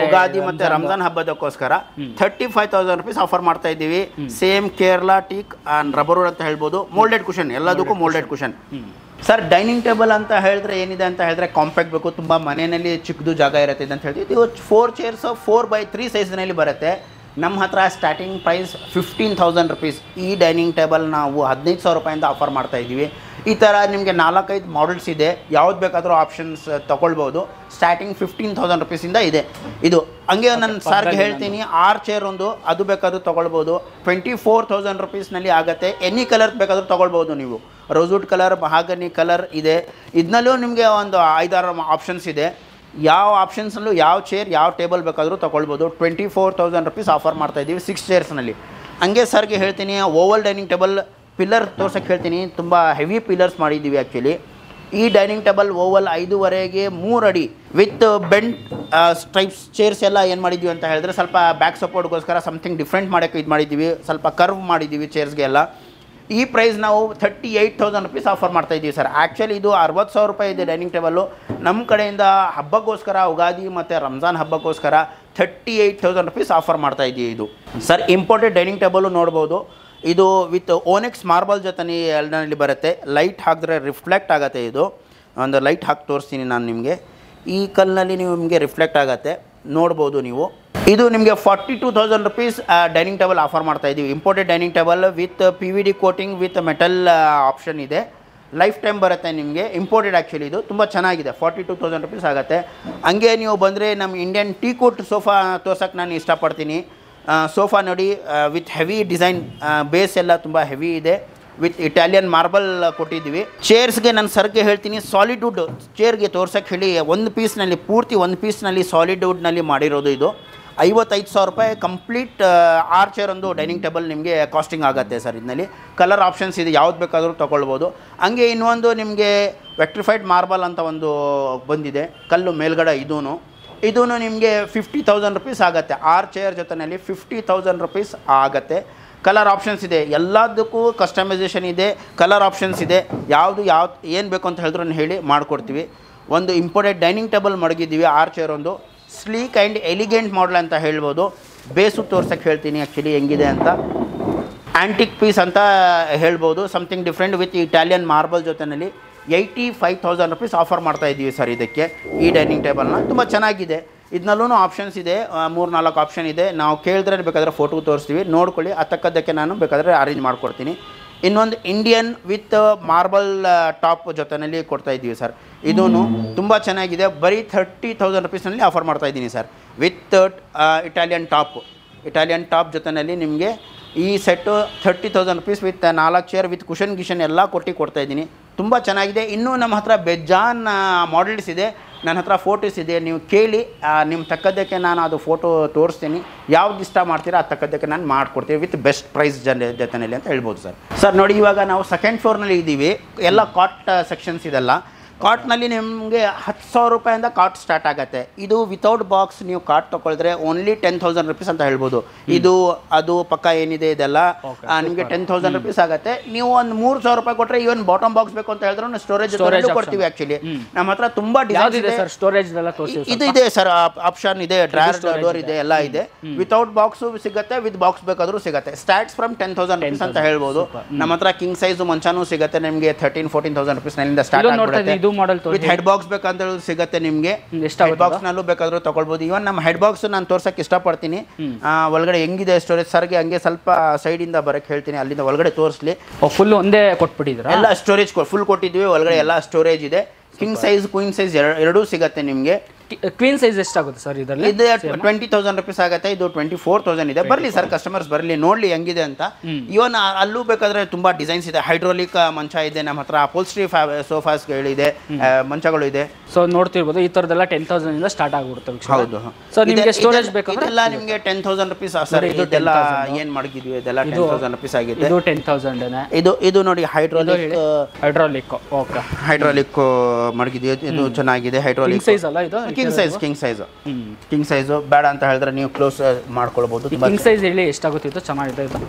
ಉಗಾದಿ ಮತ್ತೆ ರಂಜಾನ್ ಹಬ್ಬದಕ್ಕೋಸ್ಕರ 35,000 rupees ಆಫರ್ ಮಾಡ್ತಾ ಇದ್ದೀವಿ. Same Kerala teak and rubber ಅಂತ ಹೇಳ್ಬೋದು. ಮೋಲ್ಡೆಡ್ ಕುಷನ್, ಎಲ್ಲದಕ್ಕೂ moulded cushion sir. Dining table ಅಂತ ಹೇಳಿದ್ರೆ ಏನಿದೆ ಅಂತ ಹೇಳಿದ್ರೆ ಕಾಂಪ್ಯಾಕ್ಟ್ ಬೇಕು, ತುಂಬಾ ಮನೆಯಲ್ಲಿ ಚಿಕ್ಕದು ಜಾಗ ಇರುತ್ತೆ ಅಂತ ಹೇಳ್ತೀವಿ. ಇದು 4 chairs 4x3 ಸೈಜ್ನಲ್ಲಿ ಬರುತ್ತೆ. ನಮ್ಮ ಹತ್ರ ಸ್ಟಾರ್ಟಿಂಗ್ ಪ್ರೈಸ್ 15,000 rupees. ಈ ಡೈನಿಂಗ್ ಟೇಬಲ್ ನಾವು 15,000 ರೂಪಾಯಿಂದ ಆಫರ್ ಮಾಡ್ತಾ ಇದ್ದೀವಿ. ಈ ಥರ ನಿಮಗೆ 4-5 ಮಾಡಲ್ಸ್ ಇದೆ, ಯಾವ್ದು ಬೇಕಾದರೂ ಆಪ್ಷನ್ಸ್ ತೊಗೊಳ್ಬೋದು. ಸ್ಟಾರ್ಟಿಂಗ್ 15,000 rupeesಯಿಂದ ಇದೆ ಇದು. ಹಂಗೆ ನಾನು ಸರ್ಗೆ ಹೇಳ್ತೀನಿ, 6 ಚೇರ್ ಒಂದು ಅದು ಬೇಕಾದರೂ ತೊಗೊಳ್ಬೋದು. 24,000 rupeesನಲ್ಲಿ ಆಗುತ್ತೆ. ಎನಿ ಕಲರ್ ಬೇಕಾದರೂ ತೊಗೊಳ್ಬೋದು ನೀವು. ರೋಸ್ವುಡ್ ಕಲರ್, ಮಹಾಗನಿ ಕಲರ್ ಇದೆ. ಇದನ್ನಲ್ಲೂ ನಿಮಗೆ ಒಂದು 5-6 ಆಪ್ಷನ್ಸ್ ಇದೆ. ಯಾವ ಆಪ್ಷನ್ಸಲ್ಲೂ ಯಾವ ಚೇರ್ ಯಾವ ಟೇಬಲ್ ಬೇಕಾದರೂ ತೊಗೊಳ್ಬೋದು. 24,000 rupees ಆಫರ್ ಮಾಡ್ತಾ ಇದ್ದೀವಿ 6 ಚೇರ್ಸ್ನಲ್ಲಿ. ಹಂಗೆ ಸರ್ಗೆ ಹೇಳ್ತೀನಿ, ಓವಲ್ ಡೈನಿಂಗ್ ಟೇಬಲ್ ಪಿಲ್ಲರ್ ತೋರ್ಸಕ್ಕೆ ಹೇಳ್ತೀನಿ. ತುಂಬ ಹೆವಿ ಪಿಲ್ಲರ್ಸ್ ಮಾಡಿದ್ದೀವಿ ಆ್ಯಕ್ಚುಲಿ. ಈ ಡೈನಿಂಗ್ ಟೇಬಲ್ ಓವಲ್ 5.5ಗೆ 3 ಅಡಿ ವಿತ್ ಬೆಂಡ್ ಸ್ಟ್ರೈಪ್ಸ್ ಚೇರ್ಸ್ ಎಲ್ಲ ಏನು ಮಾಡಿದ್ದೀವಿ ಅಂತ ಹೇಳಿದ್ರೆ ಸ್ವಲ್ಪ ಬ್ಯಾಕ್ ಸಪೋರ್ಟ್ಗೋಸ್ಕರ ಸಮಥಿಂಗ್ ಡಿಫ್ರೆಂಟ್ ಮಾಡೋಕ್ಕೆ ಇದು ಮಾಡಿದ್ದೀವಿ. ಸ್ವಲ್ಪ ಕರ್ವ್ ಮಾಡಿದ್ದೀವಿ ಚೇರ್ಸ್ಗೆ ಎಲ್ಲ. ಈ ಪ್ರೈಸ್ ನಾವು 38,000 rupees ಆಫರ್ ಮಾಡ್ತಾ ಇದ್ದೀವಿ ಸರ್. ಆ್ಯಕ್ಚುಲಿ ಇದು 60,000 ರೂಪಾಯಿ ಇದೆ ಡೈನಿಂಗ್ ಟೇಬಲ್ಲು. ನಮ್ಮ ಕಡೆಯಿಂದ ಹಬ್ಬಕ್ಕೋಸ್ಕರ, ಉಗಾದಿ ಮತ್ತು ರಂಜಾನ್ ಹಬ್ಬಕ್ಕೋಸ್ಕರ 38,000 rupees ಆಫರ್ ಮಾಡ್ತಾ ಇದ್ದೀವಿ. ಇದು ಸರ್ ಇಂಪೋರ್ಟೆಡ್ ಡೈನಿಂಗ್ ಟೇಬಲು ನೋಡ್ಬೋದು. ಇದು ವಿತ್ ಓನೆಕ್ಸ್ ಮಾರ್ಬಲ್ ಜೊತೆ ಎಲ್ಲನಲ್ಲಿ ಬರುತ್ತೆ. ಲೈಟ್ ಹಾಕಿದ್ರೆ ರಿಫ್ಲೆಕ್ಟ್ ಆಗುತ್ತೆ. ಇದು ಒಂದು ಲೈಟ್ ಹಾಕಿ ತೋರಿಸ್ತೀನಿ ನಾನು ನಿಮಗೆ. ಈ ಕಲ್ಲಿನಲ್ಲಿ ನಿಮಗೆ ರಿಫ್ಲೆಕ್ಟ್ ಆಗುತ್ತೆ, ನೋಡ್ಬೋದು ನೀವು. ಇದು ನಿಮಗೆ 42,000 rupees ಡೈನಿಂಗ್ ಟೇಬಲ್ ಆಫರ್ ಮಾಡ್ತಾ ಇದ್ದೀವಿ. Imported dining table with PVD coating with metal option ಇದೆ. ಲೈಫ್ ಟೈಮ್ ಬರುತ್ತೆ ನಿಮಗೆ. ಇಂಪೋರ್ಟೆಡ್ ಆ್ಯಕ್ಚುಲಿ ಇದು ತುಂಬ ಚೆನ್ನಾಗಿದೆ. 42,000 rupees ಆಗುತ್ತೆ. ಹಂಗೆ ನೀವು ಬಂದರೆ ನಮ್ಮ ಇಂಡಿಯನ್ ಟೀ ಕೋಟ್ ಸೋಫಾ ತೋರ್ಸೋಕ್ಕೆ ನಾನು ಇಷ್ಟಪಡ್ತೀನಿ. ಸೋಫಾ ನೋಡಿ, ವಿತ್ ಹೆವಿ ಡಿಸೈನ್, ಬೇಸ್ ಎಲ್ಲ ತುಂಬ ಹೆವಿ ಇದೆ. ವಿತ್ ಇಟಾಲಿಯನ್ ಮಾರ್ಬಲ್ ಕೊಟ್ಟಿದ್ದೀವಿ. ಚೇರ್ಸ್ಗೆ ನಾನು ಸರ್ಗೆ ಹೇಳ್ತೀನಿ ಸಾಲಿಡ್ ವುಡ್ ಚೇರ್ಗೆ ತೋರ್ಸಕ್ಕೆ ಹೇಳಿ ಒಂದು ಪೀಸ್ನಲ್ಲಿ ಪೂರ್ತಿ ಒಂದು ಪೀಸ್ನಲ್ಲಿ ಸಾಲಿಡ್ ವುಡ್ನಲ್ಲಿ ಮಾಡಿರೋದು. ಇದು 55,000 ರೂಪಾಯಿ ಕಂಪ್ಲೀಟ್ 6 ಚೇರ್ ಒಂದು ಡೈನಿಂಗ್ ಟೇಬಲ್ ನಿಮಗೆ ಕಾಸ್ಟಿಂಗ್ ಆಗುತ್ತೆ ಸರ್. ಇದರಲ್ಲಿ ಕಲರ್ ಆಪ್ಷನ್ಸ್ ಇದೆ, ಯಾವ್ದು ಬೇಕಾದರೂ ತೊಗೊಳ್ಬೋದು. ಹಂಗೆ ಇನ್ನೊಂದು ನಿಮಗೆ ವೆಕ್ಟ್ರಿಫೈಡ್ ಮಾರ್ಬಲ್ ಅಂತ ಒಂದು ಬಂದಿದೆ ಕಲ್ಲು ಮೇಲ್ಗಡೆ. ಇದೂ ನಿಮಗೆ 50,000 ರುಪೀಸ್ ಆಗುತ್ತೆ. 6 ಚೇರ್ ಜೊತೆಯಲ್ಲಿ 50,000 ರುಪೀಸ್ ಆಗುತ್ತೆ. ಕಲರ್ ಆಪ್ಷನ್ಸ್ ಇದೆ, ಎಲ್ಲದಕ್ಕೂ ಕಸ್ಟಮೈಸೇಷನ್ ಇದೆ, ಕಲರ್ ಆಪ್ಷನ್ಸ್ ಇದೆ. ಯಾವುದು ಏನು ಬೇಕು ಅಂತ ಹೇಳಿದ್ರು ಹೇಳಿ ಮಾಡಿಕೊಡ್ತೀವಿ. ಒಂದು ಇಂಪೋರ್ಟೆಡ್ ಡೈನಿಂಗ್ ಟೇಬಲ್ ಮಡಗಿದ್ದೀವಿ 6 ಚೇರ್ ಒಂದು ಸ್ಲೀಕ್ ಆ್ಯಂಡ್ ಎಲಿಗೆಂಟ್ ಮಾಡಲ್ ಅಂತ ಹೇಳ್ಬೋದು. ಬೇಸು ತೋರ್ಸಕ್ಕೆ ಹೇಳ್ತೀನಿ ಆ್ಯಕ್ಚುಲಿ ಹೆಂಗಿದೆ ಅಂತ. ಆ್ಯಂಟಿಕ್ ಪೀಸ್ ಅಂತ ಹೇಳ್ಬೋದು, something different with Italian marble ಜೊತೆಯಲ್ಲಿ 85,000 ರುಪೀಸ್ ಆಫರ್ ಮಾಡ್ತಾ ಇದ್ದೀವಿ ಸರ್ ಇದಕ್ಕೆ. ಈ ಡೈನಿಂಗ್ ಟೇಬಲ್ನ ತುಂಬ ಚೆನ್ನಾಗಿದೆ. ಇದನ್ನಲ್ಲೂ ಆಪ್ಷನ್ಸ್ ಇದೆ, 3-4 ಆಪ್ಷನ್ ಇದೆ. ನಾವು ಕೇಳಿದ್ರೆ ಬೇಕಾದರೆ ಫೋಟೋ ತೋರಿಸ್ತೀವಿ, ನೋಡ್ಕೊಳ್ಳಿ. ಅದಕ್ಕದಕ್ಕೆ ನಾನು ಬೇಕಾದರೆ ಅರೇಂಜ್ ಮಾಡಿಕೊಡ್ತೀನಿ. ಇನ್ನೊಂದು ಇಂಡಿಯನ್ ವಿತ್ ಮಾರ್ಬಲ್ ಟಾಪ್ ಜೊತೆಯಲ್ಲಿ ಕೊಡ್ತಾ ಇದ್ದೀವಿ ಸರ್. ಇದೂ ತುಂಬ ಚೆನ್ನಾಗಿದೆ. ಬರೀ 30,000 ರುಪೀಸ್ನಲ್ಲಿ ಆಫರ್ ಮಾಡ್ತಾ ಇದ್ದೀನಿ ಸರ್. ವಿತ್ ಇಟಾಲಿಯನ್ ಟಾಪ್ ಜೊತೆಯಲ್ಲಿ ನಿಮಗೆ ಈ set 30,000 rupees with 4 chair with cushion ಗಿಷನ್ ಎಲ್ಲ ಕೊಡ್ತಾ ಇದ್ದೀನಿ. ತುಂಬ ಚೆನ್ನಾಗಿದೆ. ಇನ್ನೂ ನಮ್ಮ ಹತ್ರ ಬೆಜಾನ್ ಮಾಡೆಲ್ಸ್ ಇದೆ, ನನ್ನ ಹತ್ರ ಫೋಟೋಸ್ ಇದೆ. ನೀವು ಕೇಳಿ, ನಿಮ್ಮ ತಕ್ಕದ್ದಕ್ಕೆ ನಾನು ಅದು ಫೋಟೋ ತೋರಿಸ್ತೀನಿ. ಯಾವ್ದು ಇಷ್ಟ ಮಾಡ್ತೀರಾ ಅದು ತಕ್ಕದ್ದಕ್ಕೆ ನಾನು ಮಾಡಿಕೊಡ್ತೀವಿ ವಿತ್ ಬೆಸ್ಟ್ ಪ್ರೈಸ್ ಜೊತೆಯಲ್ಲಿ ಅಂತ ಹೇಳ್ಬೋದು ಸರ್. ಸರ್ ನೋಡಿ, ಇವಾಗ ನಾವು ಸೆಕೆಂಡ್ ಫ್ಲೋರ್ನಲ್ಲಿ ಇದ್ದೀವಿ. ಎಲ್ಲ ಕಾಟ್ ಸೆಕ್ಷನ್ಸ್ ಇದೆಲ್ಲ. ಕಾಟ್ನಲ್ಲಿ ನಿಮಗೆ 10,000 ರೂಪಾಯಿಂದ ಕಾಟ್ ಸ್ಟಾರ್ಟ್ ಆಗುತ್ತೆ. ಇದು ವಿತೌಟ್ ಬಾಕ್ಸ್ ನೀವು ಕಾಟ್ ತೊಗೊಳಿದ್ರೆ ಓನ್ಲಿ 10,000 ರುಪೀಸ್ ಅಂತ ಹೇಳ್ಬೋದು. ಇದು ಅದು ಪಕ್ಕ ಏನಿದೆ ಇದೆಲ್ಲ ನಿಮಗೆ 10,000 ರುಪೀಸ್ ಆಗುತ್ತೆ. ನೀವು ಒಂದು 3,000 ರೂಪಾಯಿ ಕೊಟ್ಟರೆ ಇವನ್ ಬಾಟಮ್ ಬಾಕ್ಸ್ ಬೇಕು ಅಂತ ಹೇಳಿದ್ರೆ ಸ್ಟೋರೇಜ್ ಕೊಡ್ತೀವಿ. ಆ್ಯಕ್ಚುಲಿ ನಮ್ಮ ಹತ್ರ ತುಂಬ ಡಿಸೈನ್ ಇದೆ. ಸ್ಟೋರೇಜ್ ಇದು ಇದೆ ಸರ್, ಆಪ್ಷನ್ ಇದೆ, ಡ್ರಾಯರ್ ಡೋರ್ ಇದೆ, ಎಲ್ಲ ಇದೆ. ವಿತೌಟ್ ಬಾಕ್ಸ್ ಸಿಗುತ್ತೆ, ವಿತ್ ಬಾಕ್ಸ್ ಬೇಕಾದರೂ ಸಿಗುತ್ತೆ. ಸ್ಟಾರ್ಟ್ಸ್ ಫ್ರಮ್ 10,000 ರುಪೀಸ್ ಅಂತ ಹೇಳ್ಬೋದು. ನಮ್ಮ ಹತ್ರ ಕಿಂಗ್ ಸೈಜ್ ಮಂಚಾನೂ ಸಿಗುತ್ತೆ ನಿಮಗೆ 13,000-14,000 ರುಪೀಸ್ನಿಂದ ಸ್ಟಾರ್ಟ್ ಆಗುತ್ತೆ. ವಿತ್ ಹೆಡ್ ಬಾಕ್ಸ್ ಬೇಕಂತ ಸಿಗುತ್ತೆ ನಿಮಗೆ. ಹೆಡ್ ಬಾಕ್ಸ್ ನಲ್ಲೂ ಬೇಕಾದ್ರೂ ತಗೊಳ್ಬೋದು. ಇವನ್ ನಮ್ಮ ಹೆಡ್ ಬಾಕ್ಸ್ ನಾನು ತೋರ್ಸಕ್ಕೆ ಇಷ್ಟಪಡ್ತೀನಿ. ಒಳಗಡೆ ಹೆಂಗಿದೆ ಸ್ಟೋರೇಜ್ ಸರ್ಗೆ ಹಂಗೆ ಸ್ವಲ್ಪ ಸೈಡ್ ಇಂದ ಬರಕ್ಕೆ ಹೇಳ್ತೀನಿ, ಅಲ್ಲಿಂದ ಒಳಗಡೆ ತೋರಿಸ್ಲಿ. ಫುಲ್ ಒಂದೇ ಕೊಟ್ಬಿಟ್ಟಿದ್ರ? ಎಲ್ಲ ಸ್ಟೋರೇಜ್ ಫುಲ್ ಕೊಟ್ಟಿದ್ವಿ. ಒಳಗಡೆ ಎಲ್ಲ ಸ್ಟೋರೇಜ್ ಇದೆ. ಕಿಂಗ್ ಸೈಜ್ ಕ್ವೀನ್ ಸೈಜ್ ಎರಡೂ ಸಿಗುತ್ತೆ ನಿಮಗೆ. ಕ್ವೀನ್ ಸೈಜ್ ಎಷ್ಟಾಗುತ್ತೆ ಸರ್ ಇದರಲ್ಲಿ? ಇದು 20,000 ರುಪೀಸ್ ಆಗುತ್ತೆ. ಇದು 24,000 ಇದೆ. ಬರಲಿ ಸರ್, ಕಸ್ಟಮರ್ಸ್ ಬರಲಿ, ನೋಡ್ಲಿ ಹೆಂಗಿದೆ ಅಂತ. ಇವನ್ ಅಲ್ಲೂ ಬೇಕಾದ್ರೆ ತುಂಬಾ ಡಿಸೈನ್ಸ್ ಇದೆ. ಹೈಡ್ರೋಲಿಕ್ ಮಂಚ ಇದೆ ನಮ್ಮ ಹತ್ರ, ಅಪೋಲ್ಸ್ಟ್ರಿ ಸೋಫಾಸ್ಗಳಿದೆ, ಮಂಚಗಳು ಇದೆ. ಸೊ ನೋಡ್ತಿರ್ಬೋದು, ಈ ತರದೆಲ್ಲ 10,000 ಇಂದ ಸ್ಟಾರ್ಟ್ ಆಗಿಬಿಡುತ್ತೆ. ಹೌದು. ಸೊ ನಿಮಗೆ ಸ್ಟೋರೇಜ್ ಬೇಕಂದ್ರೆ ಇದೆಲ್ಲ ನಿಮಗೆ 10,000 ರುಪೀಸ್ ಸರ್. ಇದೆಲ್ಲ ಏನ್ ಮಡಗಿದ್ವಿ ಇದೆಲ್ಲ 10,000 ರುಪೀಸ್ ಆಗಿದೆ. ಇದು 10,000 ಇದು ನೋಡಿ ಹೈಡ್ರೋಲಿಕ್ ಓಕೆ, ಹೈಡ್ರೋಲಿಕ್ ಮಡಗಿದ್ವಿ. ಇದು ಚೆನ್ನಾಗಿದೆ. ಹೈಡ್ರೋಲಿಕ್ ಸೈಜ್ ಅಲ್ಲ ಇದು? ಕಿಂಗ್ ಸೈಜ್ ಬೇಡ ಅಂತ ಹೇಳಿದ್ರೆ ನೀವು ಕ್ಲೋಸ್ ಮಾಡ್ಕೊಳ್ಬಹುದು. ಕಿಂಗ್ ಸೈಜ್ ಹೇಳಿ ಎಷ್ಟಾಗುತ್ತೆ ಇದು? ಚೆನ್ನಾಗಿದೆ ಇದು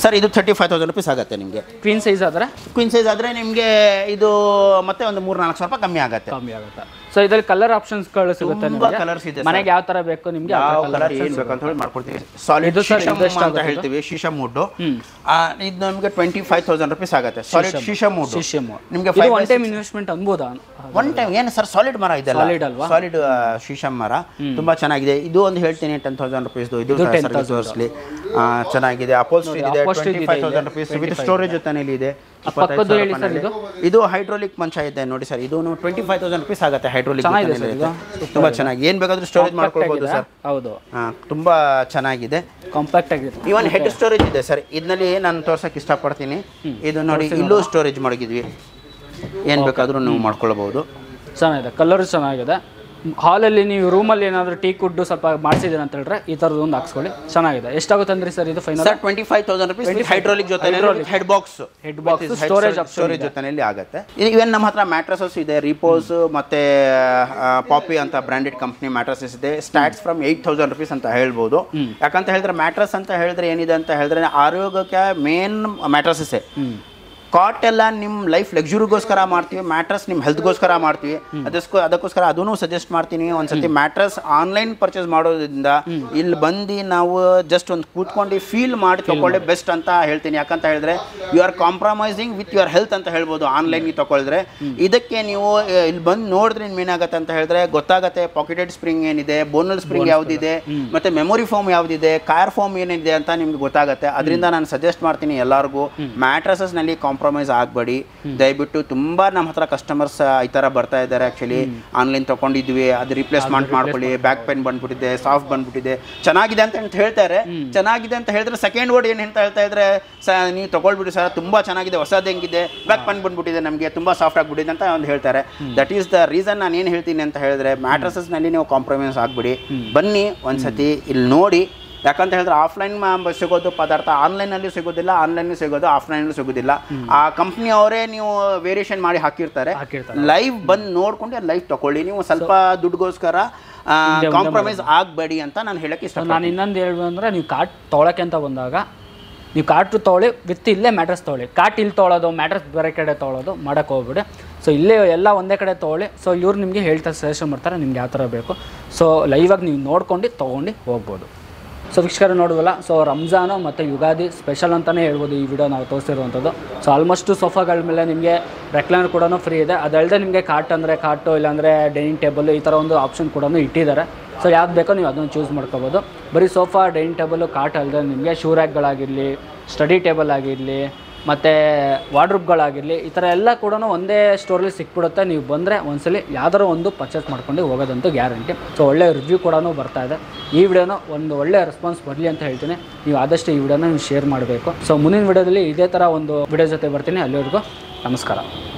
ಸರ್. ಇದು 35,000 ರುಪೀಸ್ ಆಗುತ್ತೆ ನಿಮಗೆ. ಕ್ವೀನ್ ಸೈಜ್ ಆದರೆ ನಿಮಗೆ ಇದು ಮತ್ತೆ ಒಂದು 3-4 ಸಾವಿರ ಕಮ್ಮಿ ಆಗುತ್ತೆ. ಸೊ ಇದರಲ್ಲಿ ಕಲರ್ ಆಪ್ಷನ್ಸ್ಗಳು ಸಿಗುತ್ತೆ ನಿಮಗೆ. ಕಲರ್ಸ್ ಇದೆ ಮನೆಗೆ ಯಾವ ತರ ಬೇಕು ನಿಮಗೆ, ಯಾವ ಕಲರ್ ಏನು ಬೇಕು ಅಂತ ಹೇಳಿ ಮಾಡ್ಕೊಡ್ತೀವಿ. ಸಾಲಿಡ್ ಅಂತ ಹೇಳ್ತೀವಿ, ಶೀಶಮ್ ವುಡ್. ಇದು ನಮಗೆ 25,000 ರುಪೀಸ್ ಆಗುತ್ತೆ. ಸಾಲಿಡ್ ಶೀಶಮ್ ವುಡ್ ನಿಮಗೆ ಒನ್ ಟೈಮ್ ಇನ್ವೆಸ್ಟ್ಮೆಂಟ್ ಅನ್ಬೋದಾ? ಒನ್ ಟೈಮ್ ಏನು ಸರ್, ಸಾಲಿಡ್ ಮರ ಇದೆ, ಸಾಲಿಡ್ ಶೀಶಮ್ ಮರ ತುಂಬಾ ಚೆನ್ನಾಗಿದೆ. ಇದು ಒಂದು ಹೇಳ್ತೀನಿ 10,000 ರುಪೀಸ್. ಇದು ತೋರಿಸ್ಲಿ, ಚೆನ್ನಾಗಿದೆ. ಅಪೋಲ್ಸ್ಟ್ರಿ ಇದೆ 25,000 ರುಪೀಸ್ ವಿತ್ ಸ್ಟೋರೇಜ್ ಜೊತೆನಲ್ಲಿ ಇದೆ. ಇದು ಹೈಡ್ರೋಲಿಕ್ ಮಂಚ ಇದೆ ನೋಡಿ ಸರ್. ಇದು 25,000 ರುಪೀಸ್ ಆಗುತ್ತೆ. ಹೈಡ್ರೋಲಿಕ್ ತುಂಬಾ ಚೆನ್ನಾಗಿ, ಏನ್ ಬೇಕಾದ್ರೂ ಸ್ಟೋರೇಜ್ ಮಾಡ್ಕೊಳ್ಬಹುದು ಸರ್. ಹೌದು, ತುಂಬಾ ಚೆನ್ನಾಗಿದೆ, ಕಾಂಪ್ಯಾಕ್ಟ್ ಆಗಿದೆ. ಇವನ್ ಹೆಡ್ ಸ್ಟೋರೇಜ್ ಇದೆ ಸರ್. ಇದರಲ್ಲಿ ನಾನು ತೋರ್ಸಕ್ಕೆ ಇಷ್ಟಪಡ್ತೀನಿ. ಇದು ನೋಡಿ, ಇಲ್ಲೂ ಸ್ಟೋರೇಜ್ ಮಡಗಿದ್ವಿ, ಏನ್ ಬೇಕಾದ್ರೂ ನೀವು ಮಾಡ್ಕೊಳ್ಬಹುದು. ಚೆನ್ನಾಗಿದೆ, ಕಲರ್ ಚೆನ್ನಾಗಿದೆ. ಹಾಲಲ್ಲಿ ನೀವು ರೂಮಲ್ಲಿ ಏನಾದರೂ ಟೀ ಕುಡ್ಡು ಸ್ವಲ್ಪ ಮಾಡಿಸಿದ್ದೀರ ಅಂತ ಹೇಳಿದ್ರೆ ಈ ಥರದ್ದು ಒಂದು ಹಾಕ್ಸ್ಕೊಳ್ಳಿ, ಚೆನ್ನಾಗಿದೆ. ಎಷ್ಟಾಗುತ್ತೆ ಅಂದ್ರೆ ಸರ್ ಇದು ಫೈನಲ್? 25,000 ರುಪೀಸ್ ಹೈಡ್ರೋಲಿಕ್ ಜೊತೆ ಹೆಡ್ ಬಾಕ್ಸ್ ಸ್ಟೋರೇಜ್ ಜೊತೆಯಲ್ಲಿ ಆಗುತ್ತೆ. ಇವನ್ ನಮ್ಮ ಹತ್ರ ಮ್ಯಾಟ್ರಸಸ್ ಇದೆ, ರಿಪೋಸ್ ಮತ್ತೆ ಪಾಪಿ ಅಂತ ಬ್ರಾಂಡೆಡ್ ಕಂಪ್ನಿ ಮ್ಯಾಟ್ರಸಸ್ ಇದೆ. ಸ್ಟಾರ್ಟ್ಸ್ ಫ್ರಮ್ 8,000 ರುಪೀಸ್ ಅಂತ ಹೇಳ್ಬೋದು. ಯಾಕಂತ ಹೇಳಿದ್ರೆ ಮ್ಯಾಟ್ರಸ್ ಅಂತ ಹೇಳಿದ್ರೆ ಏನಿದೆ ಅಂತ ಹೇಳಿದ್ರೆ ಆರೋಗ್ಯಕ್ಕೆ ಮೇನ್ ಮ್ಯಾಟ್ರಸಸ್ಸೇ. ಕಾಟ್ ಎಲ್ಲ ನಿಮ್ಮ ಲೈಫ್ ಲಕ್ಸುರಿಗೋಸ್ಕರ ಮಾಡ್ತೀವಿ, ಮ್ಯಾಟ್ರಸ್ ನಿಮ್ಮ ಹೆಲ್ತ್ಗೋಸ್ಕರ ಮಾಡ್ತೀವಿ. ಅದಕ್ಕೋಸ್ಕರ ಅದನ್ನು ಸಜೆಸ್ಟ್ ಮಾಡ್ತೀನಿ. ಒಂದ್ಸತಿ ಮ್ಯಾಟ್ರಸ್ ಆನ್ಲೈನ್ ಪರ್ಚೇಸ್ ಮಾಡೋದ್ರಿಂದ ಇಲ್ಲಿ ಬಂದು ನಾವು ಜಸ್ಟ್ ಒಂದು ಕೂತ್ಕೊಂಡು ಫೀಲ್ ಮಾಡಿ ತಗೊಳ್ಳಿ ಬೆಸ್ಟ್ ಅಂತ ಹೇಳ್ತೀನಿ. ಯಾಕಂತ ಹೇಳಿದ್ರೆ you are compromising with your health ಅಂತ ಹೇಳ್ಬೋದು ಆನ್ಲೈನ್ ತಗೊಳಿದ್ರೆ. ಇದಕ್ಕೆ ನೀವು ಇಲ್ಲಿ ಬಂದು ನೋಡಿದ್ರೆ ಏನಾಗುತ್ತೆ ಅಂತ ಹೇಳಿದ್ರೆ ಗೊತ್ತಾಗುತ್ತೆ ಪಾಕೆಟೆಡ್ ಸ್ಪ್ರಿಂಗ್ ಏನಿದೆ, ಬೋನಲ್ ಸ್ಪ್ರಿಂಗ್ ಯಾವುದಿದೆ, ಮತ್ತೆ ಮೆಮೊರಿ ಫೋಮ್ ಯಾವುದಿದೆ, ಕಾರ್ ಫೋಮ್ ಏನಿದೆ ಅಂತ ನಿಮ್ಗೆ ಗೊತ್ತಾಗುತ್ತೆ. ಅದರಿಂದ ನಾನು ಸಜೆಸ್ಟ್ ಮಾಡ್ತೀನಿ ಎಲ್ಲರಿಗೂ ಮ್ಯಾಟ್ರಸಸ್ನಲ್ಲಿ ಕಾಂಪ್ರಮೈಸ್ ಕಾಂಪ್ರಮೈಸ್ ಆಗಬೇಡಿ ದಯವಿಟ್ಟು. ತುಂಬ ನಮ್ಮ ಹತ್ರ ಕಸ್ಟಮರ್ಸ್ ಈ ಥರ ಬರ್ತಾ ಇದ್ದಾರೆ, ಆ್ಯಕ್ಚುಲಿ ಆನ್ಲೈನ್ ತೊಗೊಂಡಿದ್ವಿ ಅದು ರಿಪ್ಲೇಸ್ಮೆಂಟ್ ಮಾಡ್ಕೊಳ್ಳಿ, ಬ್ಯಾಕ್ ಪೇನ್ ಬಂದ್ಬಿಟ್ಟಿದೆ, ಸಾಫ್ಟ್ ಬಂದ್ಬಿಟ್ಟಿದೆ, ಚೆನ್ನಾಗಿದೆ ಅಂತ ಹೇಳ್ತಾರೆ. ಚೆನ್ನಾಗಿದೆ ಅಂತ ಹೇಳಿದ್ರೆ ಸೆಕೆಂಡ್ ವರ್ಡ್ ಏನು ಅಂತ ಹೇಳ್ತಾ ಇದ್ರೆ, ನೀವು ತೊಗೊಳ್ಬಿಡಿ ಸರ್, ತುಂಬ ಚೆನ್ನಾಗಿದೆ, ಹೊಸದು ಹೆಂಗಿದೆ, ಬ್ಯಾಕ್ ಪೇನ್ ಬಂದ್ಬಿಟ್ಟಿದೆ, ನಮಗೆ ತುಂಬ ಸಾಫ್ಟ್ ಆಗಿಬಿಟ್ಟಿದೆ ಅಂತ ಒಂದು ಹೇಳ್ತಾರೆ. That is the reason. ನಾನು ಏನು ಹೇಳ್ತೀನಿ ಅಂತ ಹೇಳಿದ್ರೆ, ಮ್ಯಾಟ್ರಸಸ್ನಲ್ಲಿ ನೀವು ಕಾಂಪ್ರಮೈಸ್ ಆಗಿಬಿಡಿ, ಬನ್ನಿ ಒಂದ್ಸತಿ ಇಲ್ಲಿ ನೋಡಿ. ಯಾಕಂತ ಹೇಳಿದ್ರೆ ಆಫ್ಲೈನ್ ಸಿಗೋದು ಪದಾರ್ಥ ಆನ್ಲೈನಲ್ಲಿ ಸಿಗೋದಿಲ್ಲ, ಆನ್ಲೈನ್ ಸಿಗೋದು ಆಫ್ಲೈನ್ ಸಿಗೋದಿಲ್ಲ. ಆ ಕಂಪ್ನಿ ಅವರೇ ನೀವು ವೇರಿಯೇಷನ್ ಮಾಡಿ ಹಾಕಿರ್ತಾರೆ. ಲೈವ್ ಬಂದು ನೋಡ್ಕೊಂಡು ಲೈವ್ ತಗೊಳ್ಳಿ. ನೀವು ಸ್ವಲ್ಪ ದುಡ್ಡುಗೋಸ್ಕರ ಕಾಂಪ್ರಮೈಸ್ ಆಗಬೇಡಿ ಅಂತ ನಾನು ಹೇಳಕ್ಕೆ ಇಷ್ಟ. ನಾನು ಇನ್ನೊಂದು ಹೇಳ್ಬೇಕಂದ್ರೆ, ನೀವು ಕಾರ್ಟ್ ತೊಗೊಳಕ್ಕೆ ಅಂತ ಬಂದಾಗ ನೀವು ಕಾರ್ಟ್ ತೊಗೊಳ್ಳಿ, ವಿತ್ ಇಲ್ಲೇ ಮ್ಯಾಟ್ರಸ್ ತೊಗೊಳ್ಳಿ. ಕಾರ್ಟ್ ಇಲ್ಲಿ ತೊಗೊಳೋದು, ಮ್ಯಾಟ್ರಸ್ ಬೇರೆ ಕಡೆ ತೊಗೊಳೋದು ಮಾಡೋಕ್ಕೆ ಹೋಗ್ಬಿಡಿ. ಸೊ ಇಲ್ಲೇ ಎಲ್ಲ ಒಂದೇ ಕಡೆ ತೊಗೊಳ್ಳಿ. ಸೊ ಇವ್ರು ನಿಮಗೆ ಹೇಳ್ತಾರೆ, ಸಜೆಷನ್ ಮಾಡ್ತಾರೆ ನಿಮ್ಗೆ ಯಾವ ಥರ ಬೇಕು. ಸೊ ಲೈವಾಗಿ ನೀವು ನೋಡ್ಕೊಂಡು ತೊಗೊಂಡು ಹೋಗ್ಬೋದು. ಸೊ ವೀಕ್ಷಕರು ನೋಡುವಲ್ಲ, ಸೊ ರಂಜಾನು ಮತ್ತು ಯುಗಾದಿ ಸ್ಪೆಷಲ್ ಅಂತಲೇ ಹೇಳ್ಬೋದು ಈ ವಿಡಿಯೋ ನಾವು ತೋರಿಸಿರುವಂಥದ್ದು. ಸೊ ಆಲ್ಮೋಸ್ಟು ಸೋಫಾಗಳ ಮೇಲೆ ನಿಮಗೆ ರೆಕ್ಲೈನರ್ ಕೂಡ ಫ್ರೀ ಇದೆ. ಅದಲ್ಲದೆ ನಿಮಗೆ ಕಾಟ್ ಅಂದರೆ ಕಾಟು, ಇಲ್ಲಾಂದರೆ ಡೈನಿಂಗ್ ಟೇಬಲ್, ಈ ಥರ ಒಂದು ಆಪ್ಷನ್ ಕೂಡ ಇಟ್ಟಿದ್ದಾರೆ. ಸೊ ಯಾವ್ದು ಬೇಕೋ ನೀವು ಅದನ್ನು ಚೂಸ್ ಮಾಡ್ಕೋಬೋದು. ಬರೀ ಸೋಫಾ, ಡೈನಿಂಗ್ ಟೇಬಲು, ಕಾಟ್ ಅಲ್ಲದೆ ನಿಮಗೆ ಶೂ ರ್ಯಾಕ್ಗಳಾಗಿರಲಿ, ಸ್ಟಡಿ ಟೇಬಲ್ ಆಗಿರಲಿ, ಮತ್ತು ವಾರ್ಡ್ರೂಬ್ಗಳಾಗಿರಲಿ, ಈ ಥರ ಎಲ್ಲ ಕೂಡ ಒಂದೇ ಸ್ಟೋರಲ್ಲಿ ಸಿಕ್ಬಿಡುತ್ತೆ. ನೀವು ಬಂದರೆ ಒಂದ್ಸಲಿ ಯಾವ್ದಾರು ಒಂದು ಪರ್ಚೇಸ್ ಮಾಡ್ಕೊಂಡು ಹೋಗೋದಂತೂ ಗ್ಯಾರಂಟಿ. ಸೊ ಒಳ್ಳೆ ರಿವ್ಯೂ ಕೂಡ ಬರ್ತಾ ಇದೆ. ಈ ವಿಡಿಯೋನ ಒಂದು ಒಳ್ಳೆ ರೆಸ್ಪಾನ್ಸ್ ಬರಲಿ ಅಂತ ಹೇಳ್ತೀನಿ. ನೀವು ಆದಷ್ಟು ಈ ವಿಡಿಯೋನ ನೀವು ಶೇರ್ ಮಾಡಬೇಕು. ಸೊ ಮುಂದಿನ ವಿಡಿಯೋದಲ್ಲಿ ಇದೇ ಥರ ಒಂದು ವಿಡಿಯೋ ಜೊತೆ ಬರ್ತೀನಿ. ಅಲ್ಲಿವರೆಗೂ ನಮಸ್ಕಾರ.